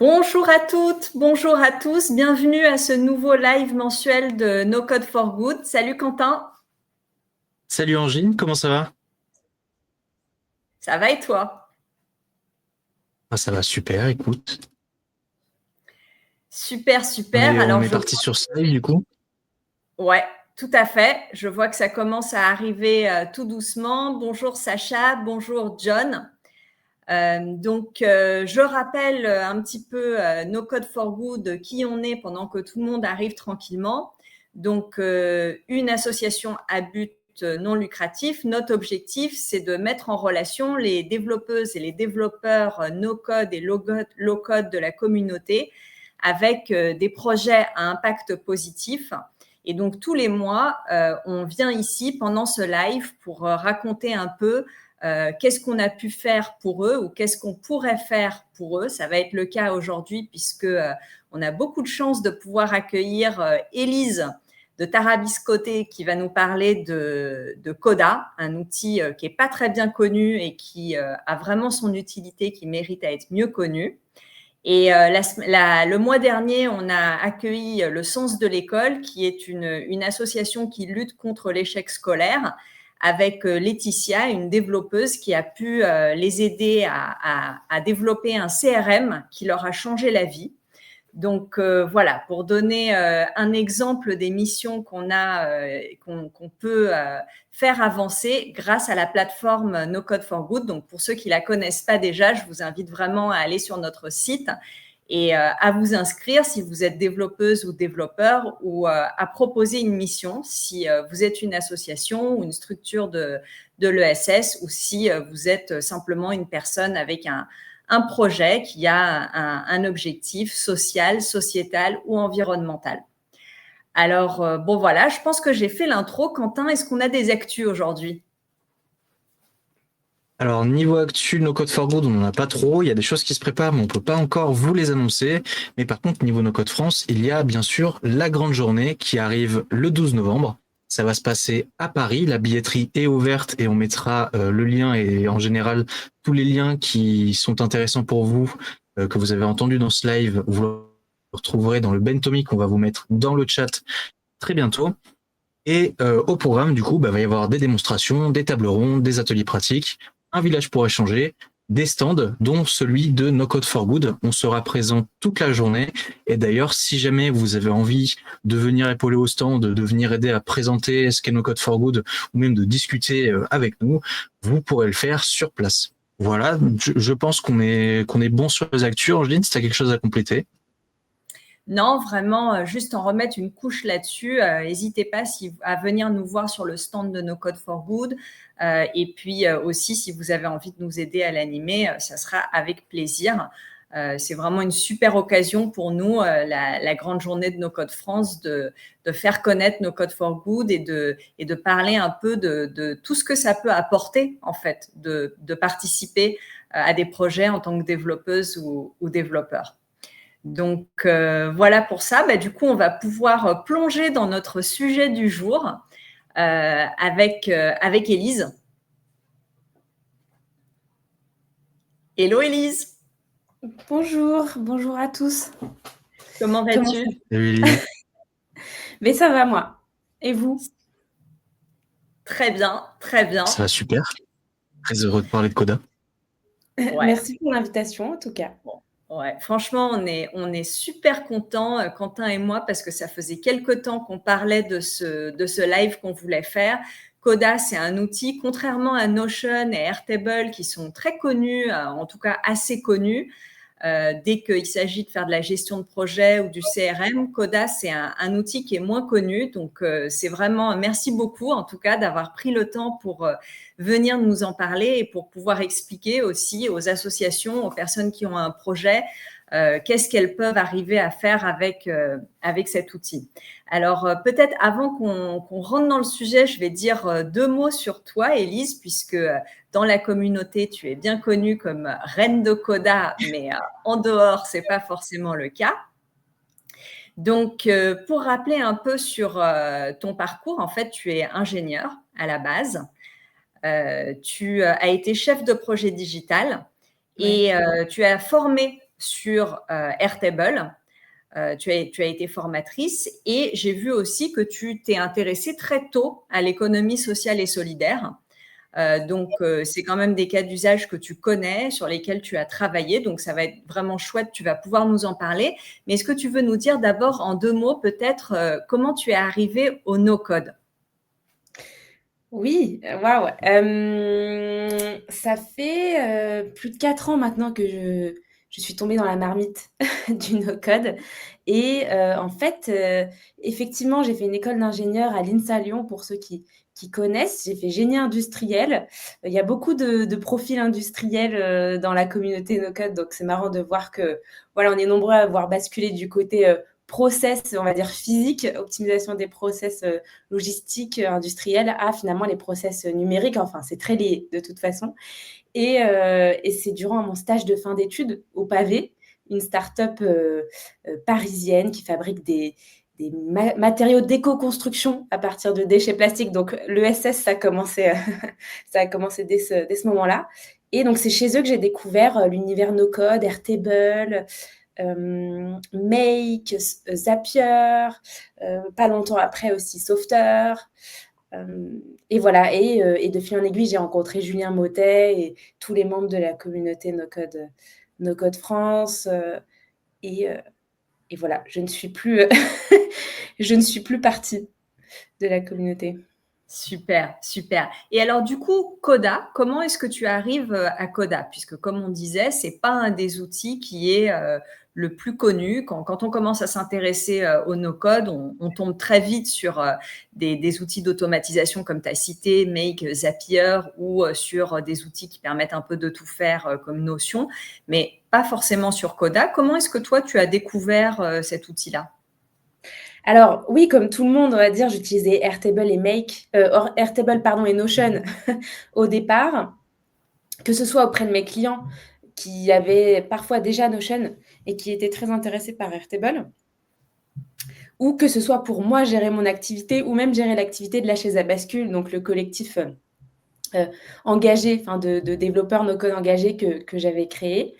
Bonjour à toutes, bonjour à tous, bienvenue à ce nouveau live mensuel de No Code for Good. Salut Quentin. Salut Angine, comment ça va? Ça va et toi? Ça va super, écoute. Super, On super. est, on Alors est parti sur ça du coup. ouais, tout à fait. Je vois que ça commence à arriver tout doucement. Bonjour Sacha, bonjour John. Je rappelle un petit peu No Code for Good, qui on est pendant que tout le monde arrive tranquillement. Une association à but non lucratif. Notre objectif, c'est de mettre en relation les développeuses et les développeurs no code et low code de la communauté avec des projets à impact positif. Et donc, tous les mois, on vient ici pendant ce live pour raconter un peu qu'est-ce qu'on a pu faire pour eux ou qu'est-ce qu'on pourrait faire pour eux. Ça va être le cas aujourd'hui puisque on a beaucoup de chance de pouvoir accueillir Élise de Tarabiscoté qui va nous parler de Coda, un outil qui est pas très bien connu et qui a vraiment son utilité, qui mérite à être mieux connu. Et le mois dernier, on a accueilli le Sens de l'école, qui est une association qui lutte contre l'échec scolaire, avec Laetitia, une développeuse qui a pu les aider à développer un CRM qui leur a changé la vie. Voilà, pour donner un exemple des missions qu'on peut faire avancer grâce à la plateforme No Code for Good. Donc pour ceux qui la connaissent pas déjà, je vous invite vraiment à aller sur notre site et à vous inscrire si vous êtes développeuse ou développeur, ou à proposer une mission si vous êtes une association ou une structure de l'ESS, ou si vous êtes simplement une personne avec un projet qui a un objectif social, sociétal ou environnemental. Alors, voilà, je pense que j'ai fait l'intro. Quentin, est-ce qu'on a des actus aujourd'hui? Alors niveau actu, No Code for Good, on n'en a pas trop. Il y a des choses qui se préparent, mais on peut pas encore vous les annoncer. Mais par contre, niveau No Code France, il y a bien sûr la grande journée qui arrive le 12 novembre. Ça va se passer à Paris. La billetterie est ouverte et on mettra le lien et en général tous les liens qui sont intéressants pour vous, que vous avez entendu dans ce live, vous le retrouverez dans le Bentomi qu'on va vous mettre dans le chat très bientôt. Et au programme, du coup, va y avoir des démonstrations, des tables rondes, des ateliers pratiques, un village pour échanger, des stands, dont celui de No Code for Good. On sera présent toute la journée. Et d'ailleurs, si jamais vous avez envie de venir épauler au stand, de venir aider à présenter ce qu'est No Code for Good, ou même de discuter avec nous, vous pourrez le faire sur place. Voilà, je pense qu'on est bon sur les actus. Angeline, si tu as quelque chose à compléter. Non, vraiment, juste en remettre une couche là-dessus. N'hésitez pas à venir nous voir sur le stand de No Code for Good. Et puis aussi, si vous avez envie de nous aider à l'animer, ça sera avec plaisir. C'est vraiment une super occasion pour nous, la grande journée de No Code France, de faire connaître No Code for Good et de parler un peu de tout ce que ça peut apporter, en fait, de participer à des projets en tant que développeuse ou développeur. Voilà pour ça. Du coup, on va pouvoir plonger dans notre sujet du jour avec Élise. Hello Élise. Bonjour à tous. Comment vas-tu? Mais ça va moi. Et vous? Très bien, très bien. Ça va super. Très heureux de parler de Coda. Ouais. Merci pour l'invitation en tout cas. Bon. Ouais, franchement, on est super contents, Quentin et moi, parce que ça faisait quelques temps qu'on parlait de ce live qu'on voulait faire. Coda, c'est un outil, contrairement à Notion et Airtable, qui sont très connus, en tout cas assez connus. Dès qu'il s'agit de faire de la gestion de projet ou du CRM, Coda, c'est un outil qui est moins connu. Donc, c'est vraiment, merci beaucoup en tout cas d'avoir pris le temps pour venir nous en parler et pour pouvoir expliquer aussi aux associations, aux personnes qui ont un projet, qu'est-ce qu'elles peuvent arriver à faire avec cet outil. Alors, peut-être avant qu'on rentre dans le sujet, je vais dire 2 mots sur toi, Élise, puisque dans la communauté, tu es bien connue comme reine de Coda, mais en dehors, ce n'est pas forcément le cas. Donc, pour rappeler un peu sur ton parcours, en fait, tu es ingénieur à la base. Tu as été chef de projet digital et tu as formé sur Airtable. Tu as été formatrice et j'ai vu aussi que tu t'es intéressée très tôt à l'économie sociale et solidaire. Donc, c'est quand même des cas d'usage que tu connais, sur lesquels tu as travaillé. Donc, ça va être vraiment chouette. Tu vas pouvoir nous en parler. Mais est-ce que tu veux nous dire d'abord en 2 mots peut-être comment tu es arrivée au no-code? Oui, waouh. Ça fait plus de 4 ans maintenant que je suis tombée dans la marmite du no-code. Et en fait, effectivement, j'ai fait une école d'ingénieur à l'INSA Lyon pour ceux qui connaissent. J'ai fait génie industriel. Il y a beaucoup de profils industriels dans la communauté no-code, donc c'est marrant de voir que voilà, on est nombreux à avoir basculé du côté process, on va dire physique, optimisation des process logistiques, industriels, à finalement les process numériques. Enfin, c'est très lié de toute façon. Et c'est durant mon stage de fin d'études au Pavé, une start-up parisienne qui fabrique des matériaux d'éco-construction à partir de déchets plastiques. Donc, l'ESS, ça a commencé, ça a commencé dès ce moment-là. Et donc, c'est chez eux que j'ai découvert l'univers no-code, Airtable, Make, Zapier, pas longtemps après aussi Softer. Et voilà, et de fil en aiguille, j'ai rencontré Julien Mottet et tous les membres de la communauté No Code France. Et, euh, et voilà, je ne suis plus, je ne suis plus partie de la communauté. Super, super. Et alors du coup, Coda, comment est-ce que tu arrives à Coda? Puisque comme on disait, c'est pas un des outils qui est le plus connu. Quand on commence à s'intéresser au no-code, on tombe très vite sur des outils d'automatisation comme tu as cité, Make, Zapier, ou sur des outils qui permettent un peu de tout faire comme Notion, mais pas forcément sur Coda. Comment est-ce que toi, tu as découvert cet outil-là? Alors oui, comme tout le monde, on va dire, j'utilisais Airtable et Airtable pardon, et Notion au départ, que ce soit auprès de mes clients qui avaient parfois déjà Notion et qui étaient très intéressés par Airtable, ou que ce soit pour moi gérer mon activité ou même gérer l'activité de la chaise à bascule, donc le collectif engagé, enfin de développeurs no-code engagés que j'avais créé.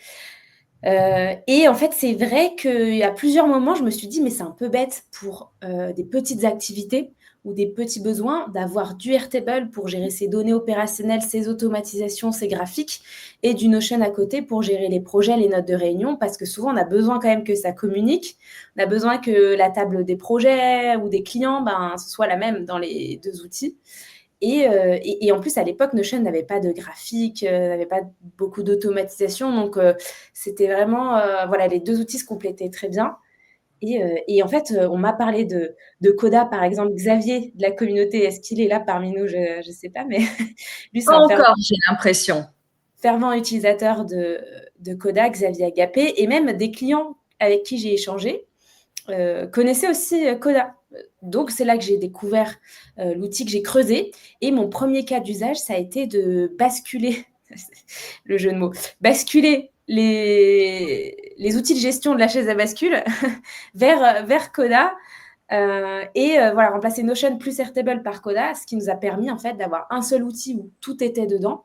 Et en fait, c'est vrai qu'à plusieurs moments, je me suis dit, mais c'est un peu bête pour des petites activités ou des petits besoins d'avoir du Airtable pour gérer ses données opérationnelles, ses automatisations, ses graphiques, et du Notion à côté pour gérer les projets, les notes de réunion, parce que souvent, on a besoin quand même que ça communique. On a besoin que la table des projets ou des clients, ce soit la même dans les deux outils. Et en plus, à l'époque, Notion n'avait pas de graphique, n'avait pas beaucoup d'automatisation. Donc, c'était vraiment, voilà, les deux outils se complétaient très bien. Et en fait, on m'a parlé de Coda, par exemple, Xavier de la communauté. Est-ce qu'il est là parmi nous? Je ne sais pas, mais lui, c'est Pas un encore, j'ai l'impression. fervent utilisateur de Coda, Xavier Agapé, et même des clients avec qui j'ai échangé connaissaient aussi Coda. Donc, c'est là que j'ai découvert l'outil, que j'ai creusé. Et mon premier cas d'usage, ça a été de basculer, le jeu de mots, basculer les outils de gestion de la chaise à bascule vers Coda. Voilà, remplacer Notion plus Airtable par Coda, ce qui nous a permis en fait d'avoir un seul outil où tout était dedans.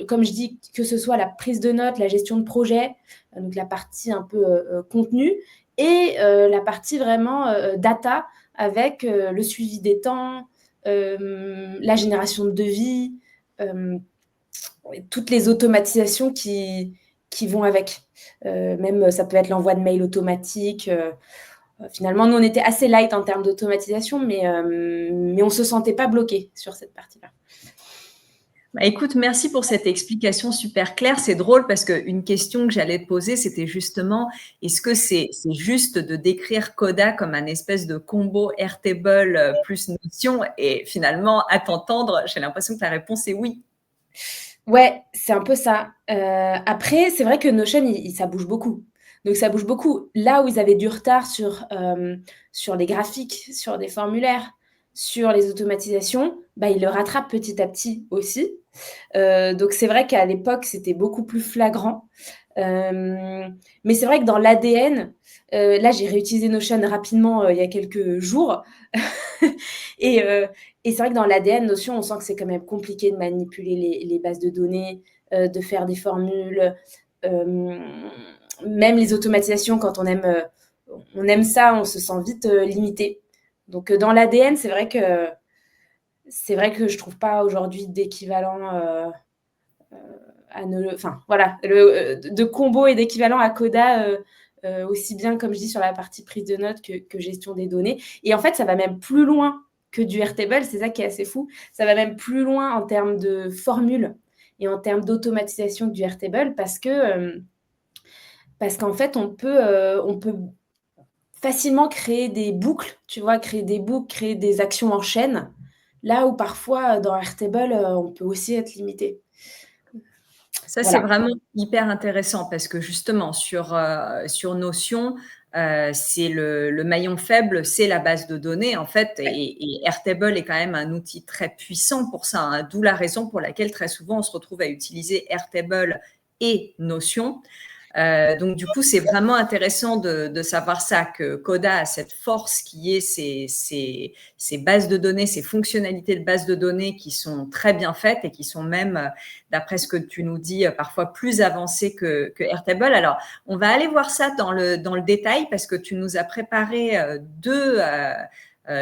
Comme je dis, que ce soit la prise de notes, la gestion de projet, donc la partie un peu contenu, et la partie vraiment data avec le suivi des temps, la génération de devis, toutes les automatisations qui vont avec. Même ça peut être l'envoi de mails automatique. Finalement, nous, on était assez light en termes d'automatisation, mais on ne se sentait pas bloqué sur cette partie-là. Bah, écoute, merci pour cette explication super claire. C'est drôle parce qu'une question que j'allais te poser, c'était justement, est-ce que c'est juste de décrire Coda comme un espèce de combo Airtable plus Notion? Et finalement, à t'entendre, j'ai l'impression que la réponse est oui. Ouais, c'est un peu ça. Après, c'est vrai que Notion, ça bouge beaucoup. Donc ça bouge beaucoup. Là où ils avaient du retard sur les graphiques, sur des formulaires, sur les automatisations, ils le rattrapent petit à petit aussi. Donc c'est vrai qu'à l'époque, c'était beaucoup plus flagrant. Mais c'est vrai que dans l'ADN, là, j'ai réutilisé Notion rapidement il y a quelques jours. Et, et c'est vrai que dans l'ADN, Notion, on sent que c'est quand même compliqué de manipuler les bases de données, de faire des formules. même les automatisations, quand on aime ça, on se sent vite limité. Donc, dans l'ADN, c'est vrai que je trouve pas aujourd'hui d'équivalent enfin voilà, de combo et d'équivalent à Coda, aussi bien, comme je dis, sur la partie prise de notes que gestion des données. Et en fait, ça va même plus loin que du Airtable, c'est ça qui est assez fou. Ça va même plus loin en termes de formules et en termes d'automatisation que du Airtable, parce qu'en fait, on peut facilement créer des boucles, tu vois, créer des actions en chaîne, là où parfois, dans Airtable, on peut aussi être limité. Ça, c'est Voilà. vraiment hyper intéressant parce que justement, sur Notion, c'est le maillon faible, c'est la base de données en fait, et Airtable est quand même un outil très puissant pour ça, hein, d'où la raison pour laquelle très souvent on se retrouve à utiliser Airtable et Notion. Donc du coup, c'est vraiment intéressant de savoir ça, que Coda a cette force qui est ces bases de données, ces fonctionnalités de bases de données qui sont très bien faites et qui sont même, d'après ce que tu nous dis, parfois plus avancées que Airtable. Alors, on va aller voir ça dans le détail parce que tu nous as préparé deux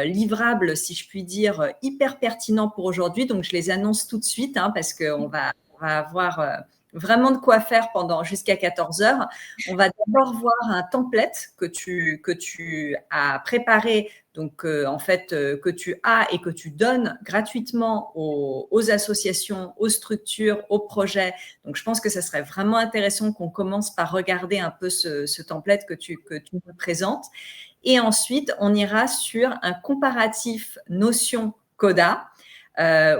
livrables, si je puis dire, hyper pertinents pour aujourd'hui. Donc, je les annonce tout de suite parce qu'on va avoir vraiment de quoi faire pendant jusqu'à 14 heures. On va d'abord voir un template que tu as préparé, donc en fait que tu as et que tu donnes gratuitement aux associations, aux structures, aux projets. Donc je pense que ça serait vraiment intéressant qu'on commence par regarder un peu ce template que tu nous présentes. Et ensuite, on ira sur un comparatif Notion Coda,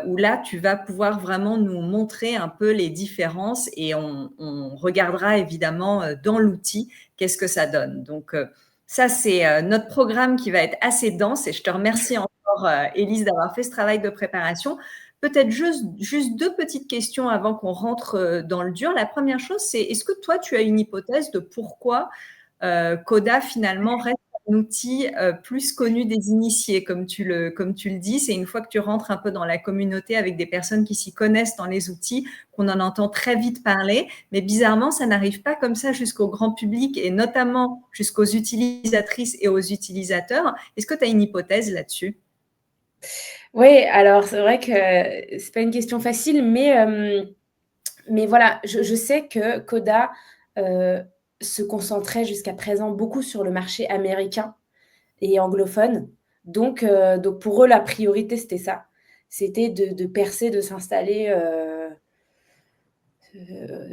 où là, tu vas pouvoir vraiment nous montrer un peu les différences et on regardera évidemment dans l'outil qu'est-ce que ça donne. Donc, ça, c'est notre programme qui va être assez dense et je te remercie encore, Élise, d'avoir fait ce travail de préparation. Peut-être juste deux petites questions avant qu'on rentre dans le dur. La première chose, c'est est-ce que toi, tu as une hypothèse de pourquoi Coda finalement reste un outil plus connu des initiés, comme tu le dis. C'est une fois que tu rentres un peu dans la communauté avec des personnes qui s'y connaissent dans les outils qu'on en entend très vite parler. Mais bizarrement, ça n'arrive pas comme ça jusqu'au grand public et notamment jusqu'aux utilisatrices et aux utilisateurs. Est-ce que tu as une hypothèse là-dessus ? Oui, alors c'est vrai que c'est pas une question facile, mais voilà, je sais que Coda se concentrait jusqu'à présent beaucoup sur le marché américain et anglophone. Donc pour eux, la priorité, c'était ça. C'était de percer, de s'installer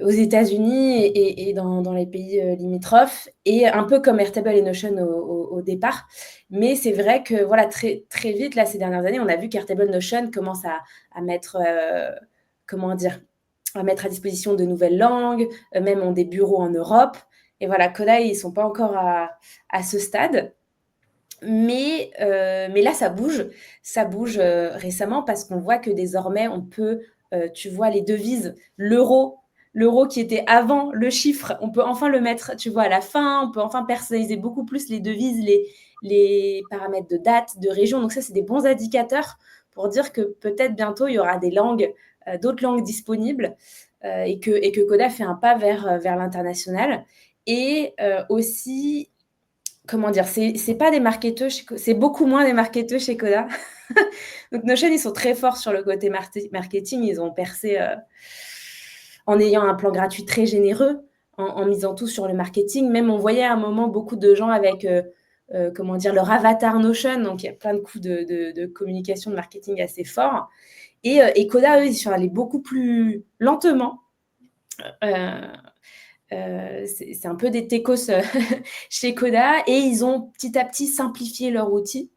aux États-Unis et dans les pays limitrophes, et un peu comme Airtable et Notion au départ. Mais c'est vrai que voilà, très, très vite, là, ces dernières années, on a vu qu'Airtable Notion commence à mettre, comment dire, à mettre à disposition de nouvelles langues, même ont des bureaux en Europe. Et voilà, Coda, ils ne sont pas encore à ce stade. Mais là, ça bouge récemment parce qu'on voit que désormais, on peut, tu vois, les devises, l'euro qui était avant le chiffre, on peut enfin le mettre, tu vois, à la fin, on peut enfin personnaliser beaucoup plus les devises, les paramètres de date, de région. Donc ça, c'est des bons indicateurs pour dire que peut-être bientôt, il y aura des langues, d'autres langues disponibles, et que Coda fait un pas vers l'international. Et aussi, comment dire, c'est pas des marketeurs, c'est beaucoup moins des marketeurs chez Coda. Donc Notion, ils sont très forts sur le côté marketing. Ils ont percé en ayant un plan gratuit très généreux, en misant tout sur le marketing. Même on voyait à un moment beaucoup de gens avec comment dire, leur avatar Notion. Donc il y a plein de coups de communication, de marketing assez forts. Et Coda, eux, ils sont allés beaucoup plus lentement. C'est un peu des techos chez Coda, et ils ont petit à petit simplifié leur outil,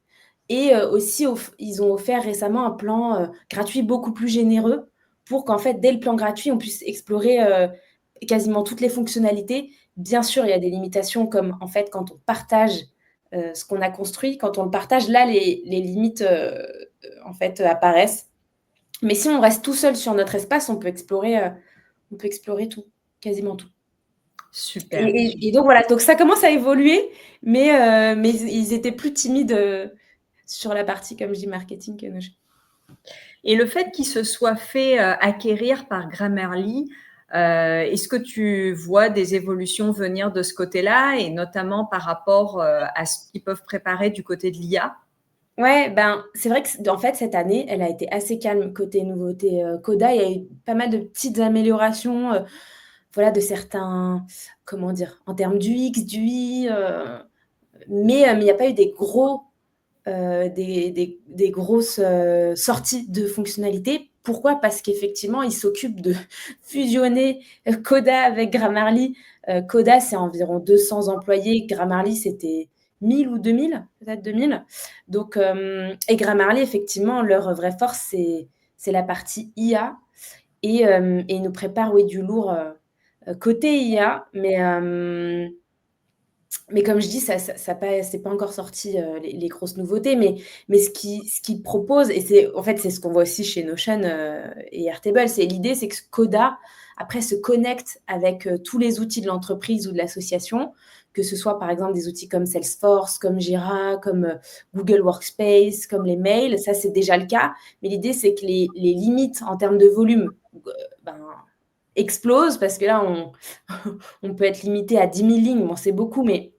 et aussi ils ont offert récemment un plan gratuit beaucoup plus généreux pour qu'en fait dès le plan gratuit on puisse explorer quasiment toutes les fonctionnalités. Bien sûr, il y a des limitations, comme en fait quand on partage ce qu'on a construit, quand on le partage, là les limites en fait apparaissent. Mais si on reste tout seul sur notre espace, on peut explorer tout, quasiment tout. Super. Et donc voilà, donc ça commence à évoluer, mais ils étaient plus timides sur la partie, comme je dis, marketing que Notion. Et le fait qu'il se soit fait acquérir par Grammarly, Est-ce que tu vois des évolutions venir de ce côté-là, et notamment par rapport à ce qu'ils peuvent préparer du côté de l'IA? Ouais, ben, c'est vrai que en fait, cette année, elle a été assez calme côté nouveauté, Coda. Il y a eu pas mal de petites améliorations, voilà, de certains, comment dire? En termes d'UX, d'UI, mais il n'y a pas eu des gros, des grosses, sorties de fonctionnalités. Pourquoi? Parce qu'effectivement, ils s'occupent de fusionner, Coda avec Grammarly. Coda, c'est environ 200 employés. Grammarly, c'était 1 000 ou 2 000, peut-être 2 000. Donc, et Grammarly, effectivement, leur vraie force, c'est la partie IA, et ils nous préparent, oui, du lourd, côté IA, mais comme je dis, c'est pas encore sorti, les grosses nouveautés, mais ce qu'ils proposent, et c'est en fait, c'est ce qu'on voit aussi chez Notion, et Airtable, c'est l'idée, c'est que Coda, après, se connecte avec, tous les outils de l'entreprise ou de l'association, que ce soit, par exemple, des outils comme Salesforce, comme Jira, comme, Google Workspace, comme les mails. Ça, c'est déjà le cas, mais l'idée, c'est que les limites en termes de volume, ben, explosent, parce que là, on peut être limité à 10 000 lignes. Bon, c'est beaucoup, mais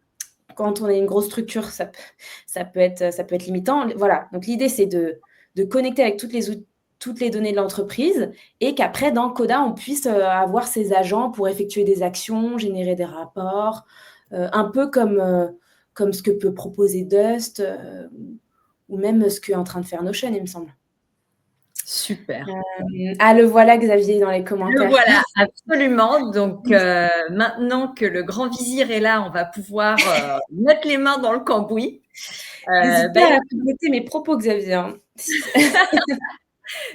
quand on a une grosse structure, ça peut être limitant. Voilà, donc l'idée, c'est de connecter avec toutes les données de l'entreprise, et qu'après, dans Coda, on puisse, avoir ces agents pour effectuer des actions, générer des rapports, un peu comme ce que peut proposer Dust, ou même ce qu'est en train de faire Notion, il me semble. Super. Ah, le voilà, Xavier, dans les Le commentaires. voilà, absolument. Donc, maintenant que le grand vizir est là, on va pouvoir mettre les mains dans le cambouis. N'hésite Bah, pas à compléter mes propos, Xavier, hein.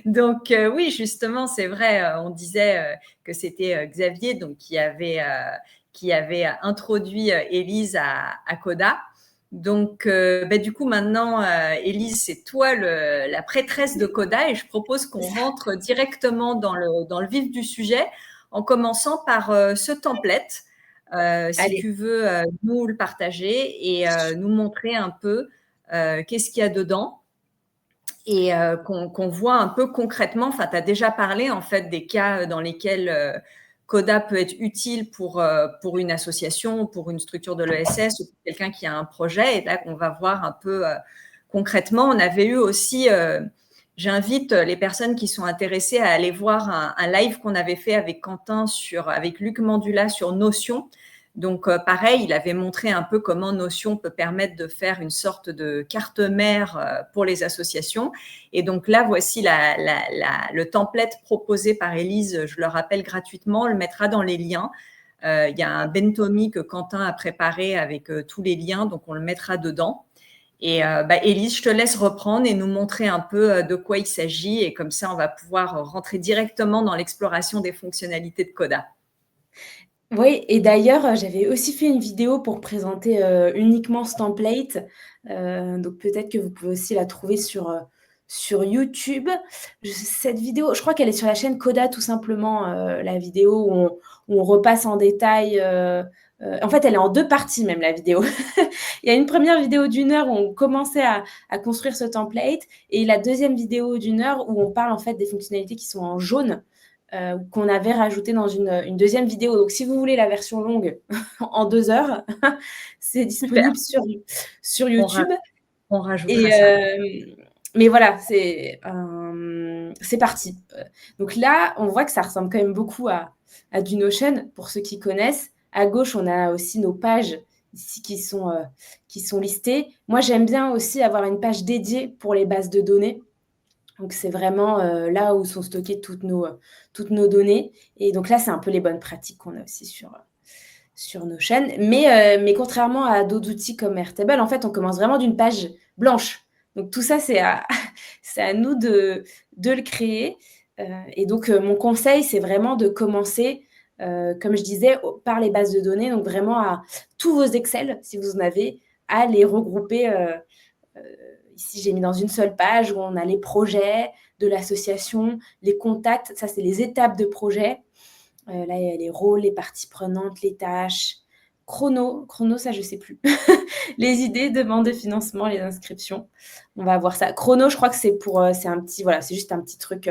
donc, oui, justement, c'est vrai, on disait que c'était Xavier donc, qui avait introduit Élise à Coda. Donc, bah, du coup, maintenant, Élise, c'est toi la prêtresse de Coda, et je propose qu'on rentre directement dans le vif du sujet, en commençant par ce template. Si Allez. tu veux nous le partager et nous montrer un peu qu'est-ce qu'il y a dedans, et qu'on voit un peu concrètement. Enfin, tu as déjà parlé en fait des cas dans lesquels Coda peut être utile pour une association, pour une structure de l'ESS, ou pour quelqu'un qui a un projet. Et là, on va voir un peu concrètement. On avait eu aussi, j'invite les personnes qui sont intéressées à aller voir un live qu'on avait fait avec Quentin, avec Luc Mandula, sur Notion. Donc, pareil, il avait montré un peu comment Notion peut permettre de faire une sorte de carte mère pour les associations. Et donc là, voici le template proposé par Élise. Je le rappelle gratuitement, on le mettra dans les liens. Il y a un Bentomi que Quentin a préparé avec tous les liens, donc on le mettra dedans. Et Élise, je te laisse reprendre et nous montrer un peu de quoi il s'agit. Et comme ça, on va pouvoir rentrer directement dans l'exploration des fonctionnalités de Coda. Oui, et d'ailleurs, j'avais aussi fait une vidéo pour présenter, uniquement ce template, donc peut-être que vous pouvez aussi la trouver sur YouTube. Cette vidéo, je crois qu'elle est sur la chaîne Coda, tout simplement, la vidéo où on repasse en détail, en fait, elle est en 2 parties même, la vidéo. Il y a une première vidéo d'1 heure où on commençait à construire ce template, et la deuxième vidéo d'1 heure où on parle en fait des fonctionnalités qui sont en jaune, qu'on avait rajouté dans une deuxième vidéo. Donc, si vous voulez la version longue en 2 heures, c'est Super, disponible sur YouTube. on rajoutera Et, ça. mais voilà, c'est parti. Donc là, on voit que ça ressemble quand même beaucoup à du Notion, pour ceux qui connaissent. À gauche, on a aussi nos pages ici qui sont listées. Moi, j'aime bien aussi avoir une page dédiée pour les bases de données. Donc, c'est vraiment là où sont stockées toutes nos données. Et donc là, c'est un peu les bonnes pratiques qu'on a aussi sur Notion. Mais contrairement à d'autres outils comme Airtable, en fait, on commence vraiment d'une page blanche. Donc tout ça, c'est à, c'est à nous de le créer. Et donc, mon conseil, c'est vraiment de commencer, comme je disais, par les bases de données. Donc vraiment à tous vos Excel, si vous en avez, à les regrouper. Ici, j'ai mis dans une seule page où on a les projets de l'association, les contacts. Ça, c'est les étapes de projet. Là, il y a les rôles, les parties prenantes, les tâches. Chrono, ça, je ne sais plus. Les idées, demandes de financement, les inscriptions. On va voir ça. Chrono, je crois que c'est un petit, voilà, c'est juste un petit truc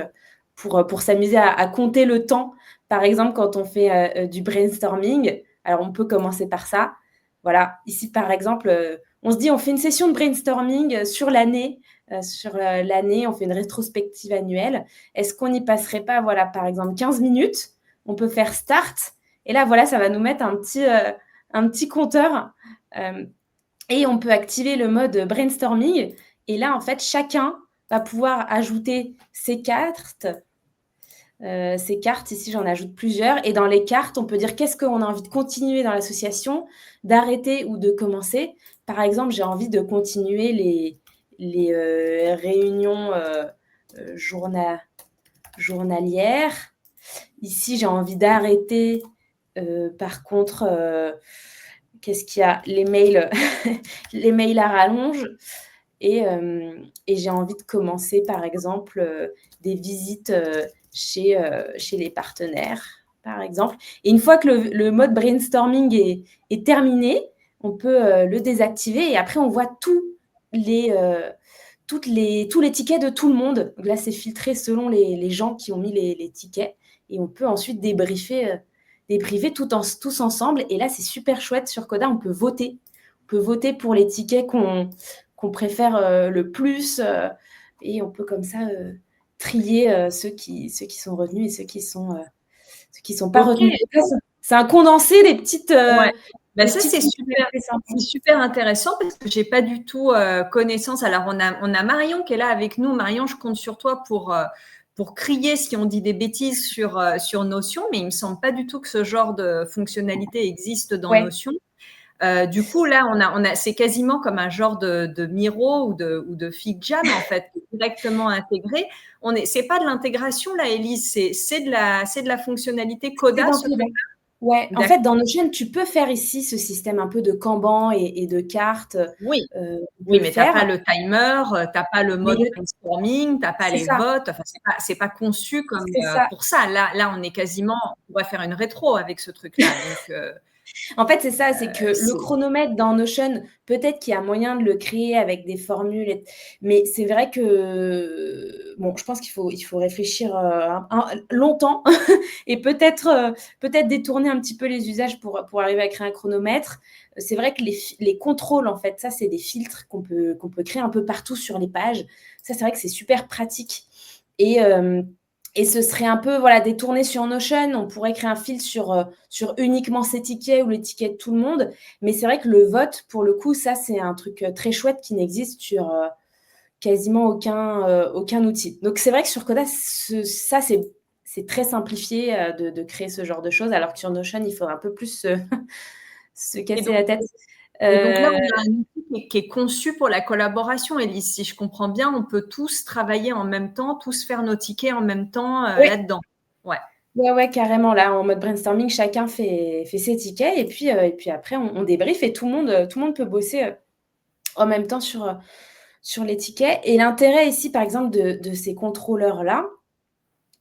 pour s'amuser à compter le temps par exemple, quand on fait du brainstorming, alors on peut commencer par ça. Voilà, ici, par exemple, on se dit, on fait une session de brainstorming sur l'année, on fait une rétrospective annuelle. Est-ce qu'on n'y passerait pas, voilà, par exemple, 15 minutes? On peut faire start. Et là, voilà, ça va nous mettre un petit compteur. Et on peut activer le mode brainstorming. Et là, en fait, chacun va pouvoir ajouter ses cartes. Ici, j'en ajoute plusieurs. Et dans les cartes, on peut dire qu'est-ce qu'on a envie de continuer dans l'association, d'arrêter ou de commencer. Par exemple, j'ai envie de continuer les réunions journalières. Ici, j'ai envie d'arrêter, par contre, qu'est-ce qu'il y a? Les mails, les mails à rallonge. Et j'ai envie de commencer, par exemple, des visites chez les partenaires, par exemple. Et une fois que le mode brainstorming est terminé, on peut le désactiver et après, on voit tous les tickets de tout le monde. Donc là, c'est filtré selon les gens qui ont mis les tickets et on peut ensuite débriefer tous ensemble. Et là, c'est super chouette sur Coda, on peut voter. On peut voter pour les tickets qu'on préfère le plus et on peut comme ça trier ceux qui sont retenus et ceux qui sont pas retenus. C'est un condensé des petites. Ça, c'est super intéressant parce que j'ai pas du tout connaissance. Alors, on a Marion qui est là avec nous. Marion, je compte sur toi pour crier si on dit des bêtises sur Notion, mais il me semble pas du tout que ce genre de fonctionnalité existe dans Notion. Du coup, là, c'est quasiment comme un genre de Miro ou de FigJam, en fait, directement intégré. C'est pas de l'intégration, là, Élise, c'est de la fonctionnalité Coda. Ouais, en fait, dans Notion, tu peux faire ici ce système un peu de Kanban et de cartes. Oui, mais tu n'as pas le timer, tu n'as pas le mode brainstorming, tu n'as pas les votes. Enfin, c'est pas conçu comme pour ça. Là, on va faire une rétro avec ce truc-là. Donc, en fait, c'est ça, c'est que le chronomètre dans Notion, peut-être qu'il y a moyen de le créer avec des formules, mais c'est vrai que, bon, je pense qu'il faut réfléchir longtemps et peut-être détourner un petit peu les usages pour arriver à créer un chronomètre. C'est vrai que les contrôles, en fait, ça, c'est des filtres qu'on peut créer un peu partout sur les pages. Ça, c'est vrai que c'est super pratique. Et ce serait un peu détourné sur Notion. On pourrait créer un filtre sur uniquement ces tickets ou les tickets de tout le monde. Mais c'est vrai que le vote, pour le coup, ça, c'est un truc très chouette qui n'existe sur quasiment aucun outil. Donc, c'est vrai que sur Coda, ça, c'est très simplifié de créer ce genre de choses, alors que sur Notion, il faut un peu plus se casser la tête. Et donc là, on a un outil qui est conçu pour la collaboration, Élise. Si je comprends bien, on peut tous travailler en même temps, tous faire nos tickets en même temps là-dedans. Ouais, carrément. Là, en mode brainstorming, chacun fait ses tickets et puis après, on débrief et tout le monde peut bosser en même temps sur les tickets. Et l'intérêt ici, par exemple, de ces contrôleurs-là,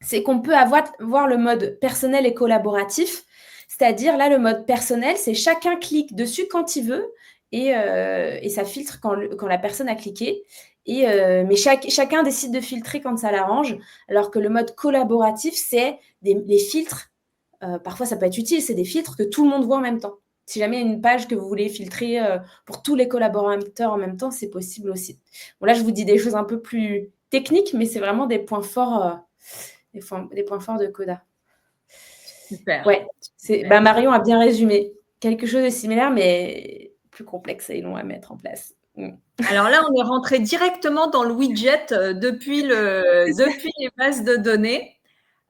c'est qu'on peut voir le mode personnel et collaboratif. C'est-à-dire, là, le mode personnel, c'est chacun clique dessus quand il veut et ça filtre quand la personne a cliqué. Mais chacun décide de filtrer quand ça l'arrange, alors que le mode collaboratif, c'est les filtres. Parfois, ça peut être utile, c'est des filtres que tout le monde voit en même temps. Si jamais il y a une page que vous voulez filtrer pour tous les collaborateurs en même temps, c'est possible aussi. Bon, là, je vous dis des choses un peu plus techniques, mais c'est vraiment des points forts, des points forts de Coda. Super. Ouais, Marion a bien résumé. Quelque chose de similaire, mais plus complexe et long à mettre en place. Alors là, on est rentré directement dans le widget depuis les bases de données.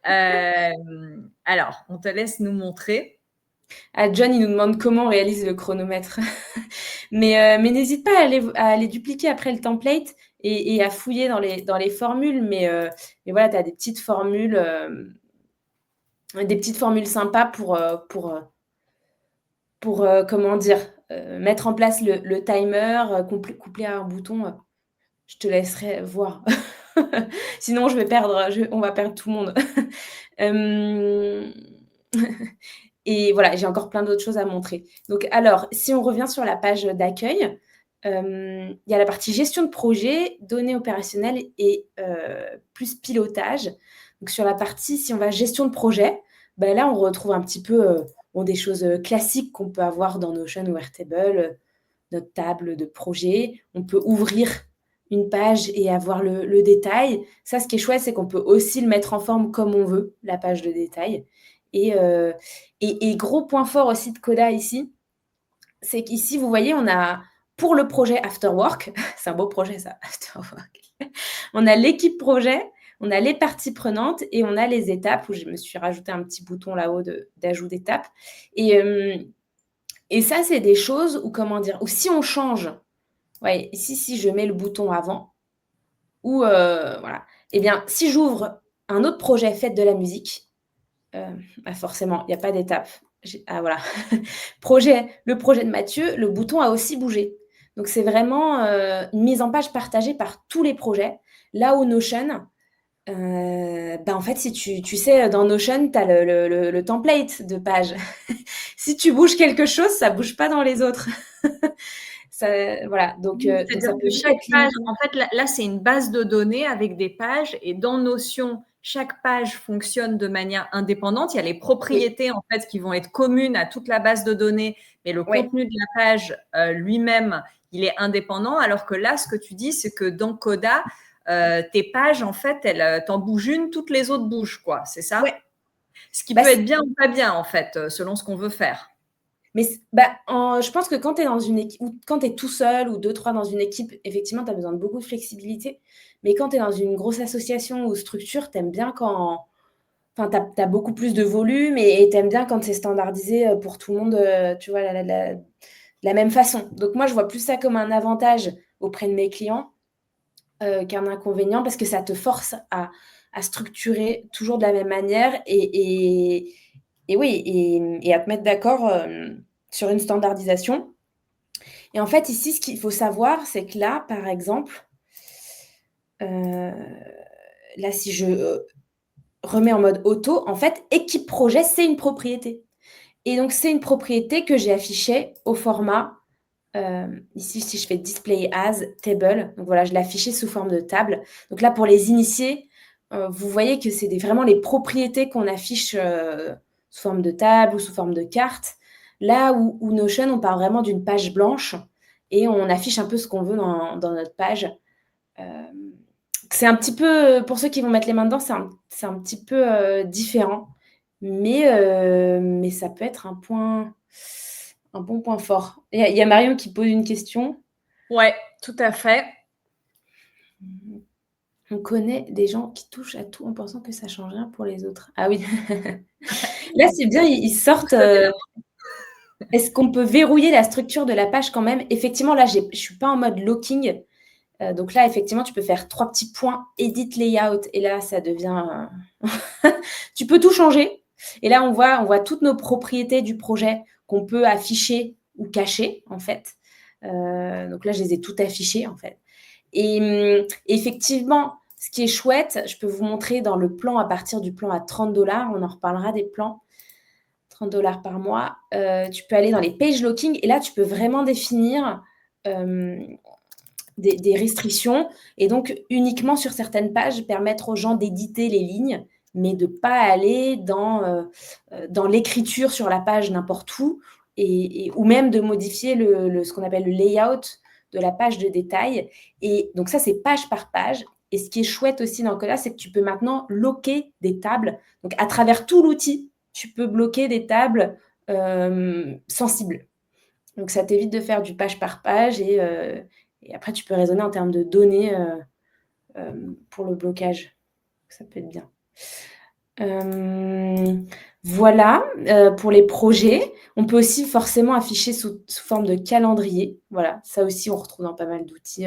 Alors, on te laisse nous montrer. John, il nous demande comment on réalise le chronomètre. mais n'hésite pas à aller dupliquer après le template et à fouiller dans les formules. Mais voilà, tu as des petites formules sympas pour comment dire, mettre en place le timer, couplé à un bouton. Je te laisserai voir. Sinon, on va perdre tout le monde. Et voilà, j'ai encore plein d'autres choses à montrer. Donc, alors, si on revient sur la page d'accueil, il y a la partie gestion de projet, données opérationnelles et plus pilotage. Donc, sur la partie, si on va gestion de projet, bah, là, on retrouve un petit peu des choses classiques qu'on peut avoir dans Notion ou Airtable, notre table de projet. On peut ouvrir une page et avoir le détail. Ça, ce qui est chouette, c'est qu'on peut aussi le mettre en forme comme on veut, la page de détail. Et gros point fort aussi de Coda ici, c'est qu'ici, vous voyez, on a pour le projet After Work, c'est un beau projet ça, After Work, on a l'équipe projet, on a les parties prenantes et on a les étapes où je me suis rajouté un petit bouton là-haut d'ajout d'étapes. Et ça, c'est des choses où, comment dire, où si on change, ouais, ici, si je mets le bouton avant, ou voilà, eh bien, si j'ouvre un autre projet fait de la musique, bah forcément, il n'y a pas d'étape. Ah voilà, le projet de Mathieu, le bouton a aussi bougé. Donc, c'est vraiment une mise en page partagée par tous les projets. Là où Notion, bah en fait, si tu sais, dans Notion, tu as le template de page. Si tu bouges quelque chose, ça ne bouge pas dans les autres. Ça, voilà, donc ça C'est-à-dire peut que vite chaque être page, limitant. en fait, là, c'est une base de données avec des pages et dans Notion, chaque page fonctionne de manière indépendante. Il y a les Oui, propriétés en fait qui vont être communes à toute la base de données, mais le oui. contenu de la page lui-même, il est indépendant. Alors que là, ce que tu dis, c'est que dans Coda, tes pages, en fait, t'en bouges une, toutes les autres bougent, quoi. C'est ça? Ouais. Ce qui Bah, peut être bien ou pas bien, en fait, selon ce qu'on veut faire. mais bah, je pense que quand tu es dans une équipe, ou quand tu es tout seul ou deux, trois dans une équipe, effectivement, tu as besoin de beaucoup de flexibilité. Mais quand tu es dans une grosse association ou structure, tu aimes bien quand. Enfin, tu as beaucoup plus de volume et tu aimes bien quand c'est standardisé pour tout le monde, tu vois, la même façon. Donc, moi, je vois plus ça comme un avantage auprès de mes clients qu'un inconvénient parce que ça te force à structurer toujours de la même manière et oui, et à te mettre d'accord sur une standardisation. Et en fait, ici, ce qu'il faut savoir, c'est que là, par exemple, là, si je remets en mode auto, en fait, équipe projet, c'est une propriété. Et donc, c'est une propriété que j'ai affichée au format, ici, si je fais display as table, donc voilà, je l'ai affiché sous forme de table. Donc là, pour les initiés, vous voyez que c'est vraiment les propriétés qu'on affiche sous forme de table ou sous forme de carte. Là où Notion, on part vraiment d'une page blanche et on affiche un peu ce qu'on veut dans notre page. C'est un petit peu, pour ceux qui vont mettre les mains dedans, c'est un petit peu différent. Mais ça peut être un bon point fort. Il y a Marion qui pose une question. Ouais, tout à fait. On connaît des gens qui touchent à tout en pensant que ça change rien pour les autres. Ah oui. Là, c'est bien, ils sortent. Est-ce qu'on peut verrouiller la structure de la page quand même? Effectivement, là, je ne suis pas en mode locking. Donc là, effectivement, tu peux faire 3 petits points, edit layout. Et là, ça devient. Tu peux tout changer. Et là, on voit toutes nos propriétés du projet qu'on peut afficher ou cacher, en fait. Donc là, je les ai toutes affichées, en fait. Et effectivement, ce qui est chouette, je peux vous montrer dans le plan à partir du plan à $30. On en reparlera des plans. $30 par mois. Tu peux aller dans les page locking et là, tu peux vraiment définir des restrictions et donc uniquement sur certaines pages permettre aux gens d'éditer les lignes mais de ne pas aller dans l'écriture sur la page n'importe où ou même de modifier ce qu'on appelle le layout de la page de détail. Et donc ça, c'est page par page. Et ce qui est chouette aussi dans Coda, c'est que tu peux maintenant locker des tables. Donc à travers tout l'outil, tu peux bloquer des tables sensibles. Donc ça t'évite de faire du page par page et après, tu peux raisonner en termes de données pour le blocage. Ça peut être bien. Voilà, pour les projets. On peut aussi forcément afficher sous forme de calendrier. Voilà, ça aussi, on retrouve dans pas mal d'outils.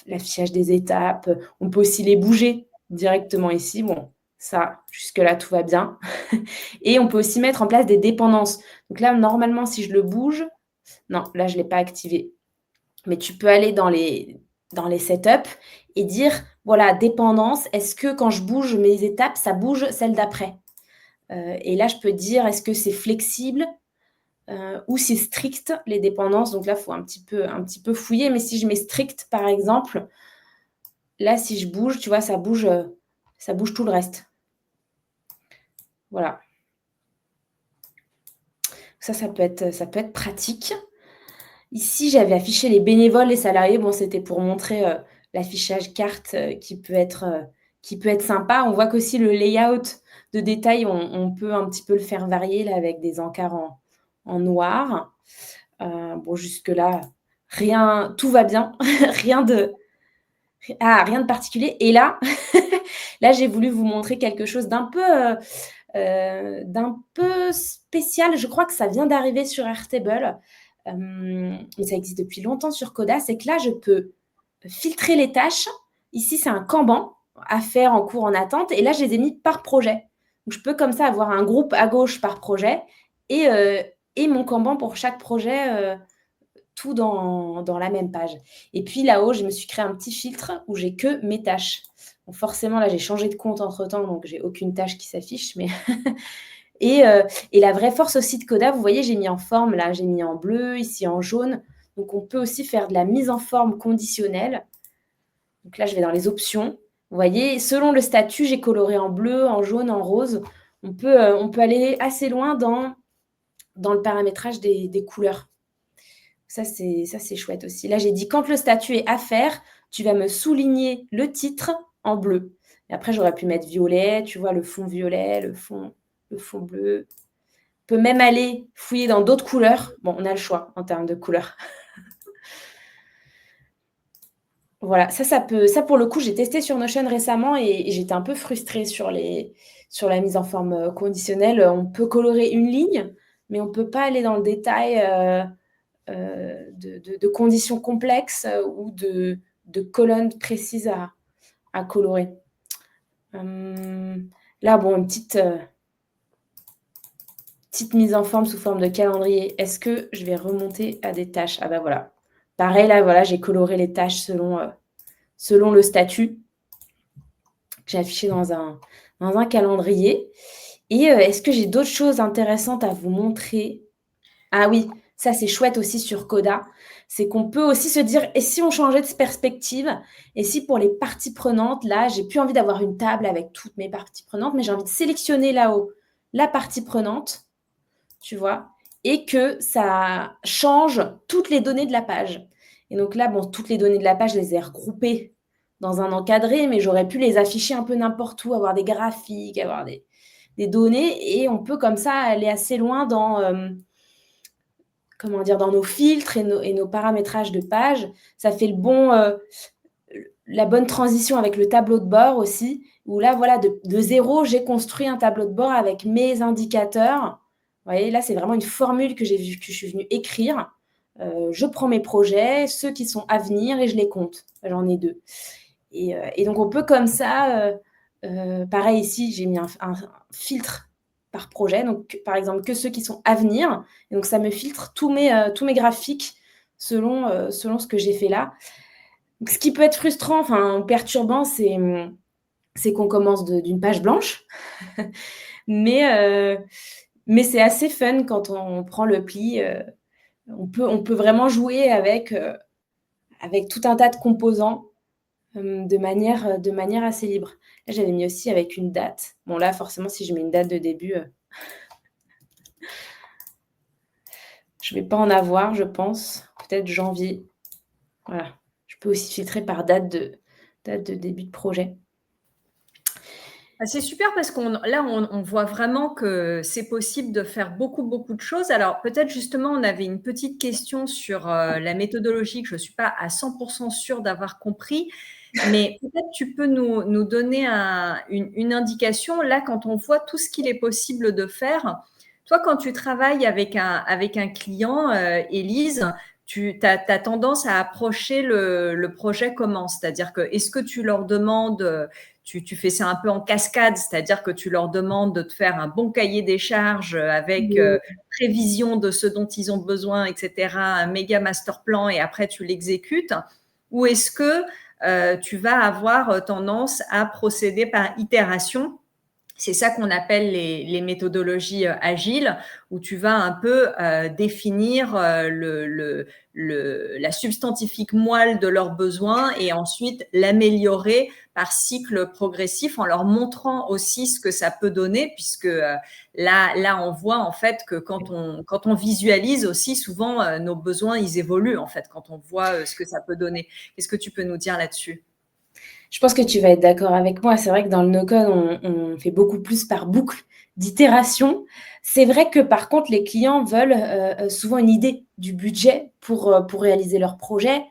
L'affichage des étapes. On peut aussi les bouger directement ici. Bon, ça, jusque-là, tout va bien. Et on peut aussi mettre en place des dépendances. Donc là, normalement, si je le bouge, non, là, je ne l'ai pas activé. Mais tu peux aller dans les setups et dire, voilà, dépendance, est-ce que quand je bouge mes étapes, ça bouge celle d'après? Et là, je peux dire, est-ce que c'est flexible ou c'est strict, les dépendances? Donc là, il faut un petit peu fouiller. Mais si je mets strict, par exemple, là, si je bouge, tu vois, ça bouge tout le reste. Voilà. Ça peut être pratique. Ici, j'avais affiché les bénévoles, les salariés. Bon, c'était pour montrer l'affichage carte qui peut être sympa. On voit qu'aussi le layout de détail, on peut un petit peu le faire varier là, avec des encarts en noir. Bon, jusque-là, rien, tout va bien. rien de particulier. Et là, là, j'ai voulu vous montrer quelque chose d'un peu spécial. Je crois que ça vient d'arriver sur Airtable. Mais ça existe depuis longtemps sur Coda, c'est que là, je peux filtrer les tâches. Ici, c'est un Kanban à faire en cours en attente. Et là, je les ai mis par projet. Donc, je peux comme ça avoir un groupe à gauche par projet et mon Kanban pour chaque projet, tout dans la même page. Et puis là-haut, je me suis créé un petit filtre où j'ai que mes tâches. Bon, forcément, là, j'ai changé de compte entre-temps, donc j'ai aucune tâche qui s'affiche. Mais et la vraie force aussi de Coda, vous voyez, j'ai mis en forme, là, j'ai mis en bleu, ici en jaune. Donc, on peut aussi faire de la mise en forme conditionnelle. Donc là, je vais dans les options. Vous voyez, selon le statut, j'ai coloré en bleu, en jaune, en rose. On peut aller assez loin dans le paramétrage des couleurs. Ça, c'est chouette aussi. Là, j'ai dit, quand le statut est à faire, tu vas me souligner le titre en bleu. Et après, j'aurais pu mettre violet, tu vois, le fond violet, le fond bleu. On peut même aller fouiller dans d'autres couleurs. Bon, on a le choix en termes de couleurs. Voilà, ça pour le coup, j'ai testé sur Notion récemment et j'étais un peu frustrée sur la mise en forme conditionnelle. On peut colorer une ligne, mais on ne peut pas aller dans le détail de conditions complexes ou de colonnes précises à colorer. Là, bon, une petite mise en forme sous forme de calendrier. Est-ce que je vais remonter à des tâches? Ah bah voilà. Pareil, là, voilà, j'ai coloré les tâches selon le statut que j'ai affiché dans un calendrier. Et est-ce que j'ai d'autres choses intéressantes à vous montrer? Ah oui, ça c'est chouette aussi sur Coda. C'est qu'on peut aussi se dire, et si on changeait de perspective? Et si pour les parties prenantes, là, j'ai plus envie d'avoir une table avec toutes mes parties prenantes, mais j'ai envie de sélectionner là-haut la partie prenante, tu vois, et que ça change toutes les données de la page. Et donc là, bon, toutes les données de la page, je les ai regroupées dans un encadré, mais j'aurais pu les afficher un peu n'importe où, avoir des graphiques, avoir des données, et on peut comme ça aller assez loin dans nos filtres et nos paramétrages de page. Ça fait la bonne transition avec le tableau de bord aussi, où là, voilà, de zéro, j'ai construit un tableau de bord avec mes indicateurs. Vous voyez, là, c'est vraiment une formule que je suis venue écrire. Je prends mes projets, ceux qui sont à venir, et je les compte. J'en ai 2. Et donc, on peut comme ça, pareil ici, j'ai mis un filtre par projet. Donc, par exemple, que ceux qui sont à venir. Et donc, ça me filtre tous mes graphiques selon ce que j'ai fait là. Donc, ce qui peut être frustrant, enfin perturbant, c'est qu'on commence d'une page blanche. mais c'est assez fun quand on prend le pli. On peut vraiment jouer avec tout un tas de composants de manière assez libre. Là, j'avais mis aussi avec une date. Bon, là, forcément, si je mets une date de début, je ne vais pas en avoir, je pense. Peut-être janvier. Voilà. Je peux aussi filtrer par date de début de projet. C'est super parce on voit vraiment que c'est possible de faire beaucoup, beaucoup de choses. Alors, peut-être justement, on avait une petite question sur la méthodologie que je ne suis pas à 100% sûre d'avoir compris. Mais peut-être tu peux nous donner une indication. Là, quand on voit tout ce qu'il est possible de faire, toi, quand tu travailles avec un client, Élise, tu as tendance à approcher le projet comment? C'est-à-dire que est-ce que tu leur demandes, tu fais ça un peu en cascade, c'est-à-dire que tu leur demandes de te faire un bon cahier des charges avec prévision de ce dont ils ont besoin, etc., un méga master plan et après tu l'exécutes? Ou est-ce que tu vas avoir tendance à procéder par itération C'est ça qu'on appelle les méthodologies agiles, où tu vas un peu définir la substantifique moelle de leurs besoins et ensuite l'améliorer par cycle progressif en leur montrant aussi ce que ça peut donner, puisque là, on voit en fait que quand on visualise aussi, souvent nos besoins, ils évoluent en fait, quand on voit ce que ça peut donner. Qu'est-ce que tu peux nous dire là-dessus? Je pense que tu vas être d'accord avec moi. C'est vrai que dans le no-code, on fait beaucoup plus par boucle d'itération. C'est vrai que par contre, les clients veulent souvent une idée du budget pour réaliser leur projet.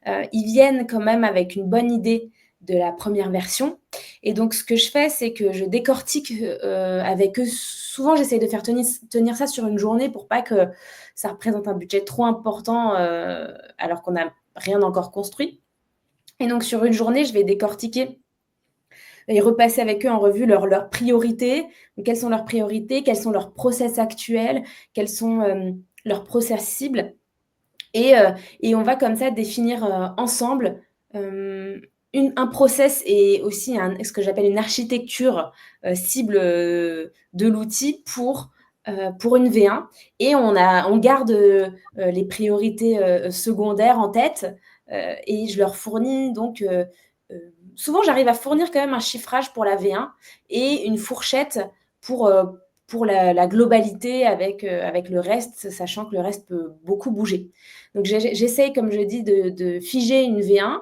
Ils viennent quand même avec une bonne idée de la première version. Et donc, ce que je fais, c'est que je décortique avec eux. Souvent, j'essaie de faire tenir ça sur une journée pour pas que ça représente un budget trop important alors qu'on n'a rien encore construit. Et donc, sur une journée, je vais décortiquer et repasser avec eux en revue leurs priorités. Donc, quelles sont leurs priorités? Quels sont leurs process actuels? Quels sont leurs process cibles? Et on va comme ça définir ensemble un process et aussi ce que j'appelle une architecture cible de l'outil pour une V1. Et on garde les priorités secondaires en tête et je leur fournis donc souvent, j'arrive à fournir quand même un chiffrage pour la V1 et une fourchette pour, la globalité avec le reste, sachant que le reste peut beaucoup bouger. Donc, j'essaye, comme je dis, de figer une V1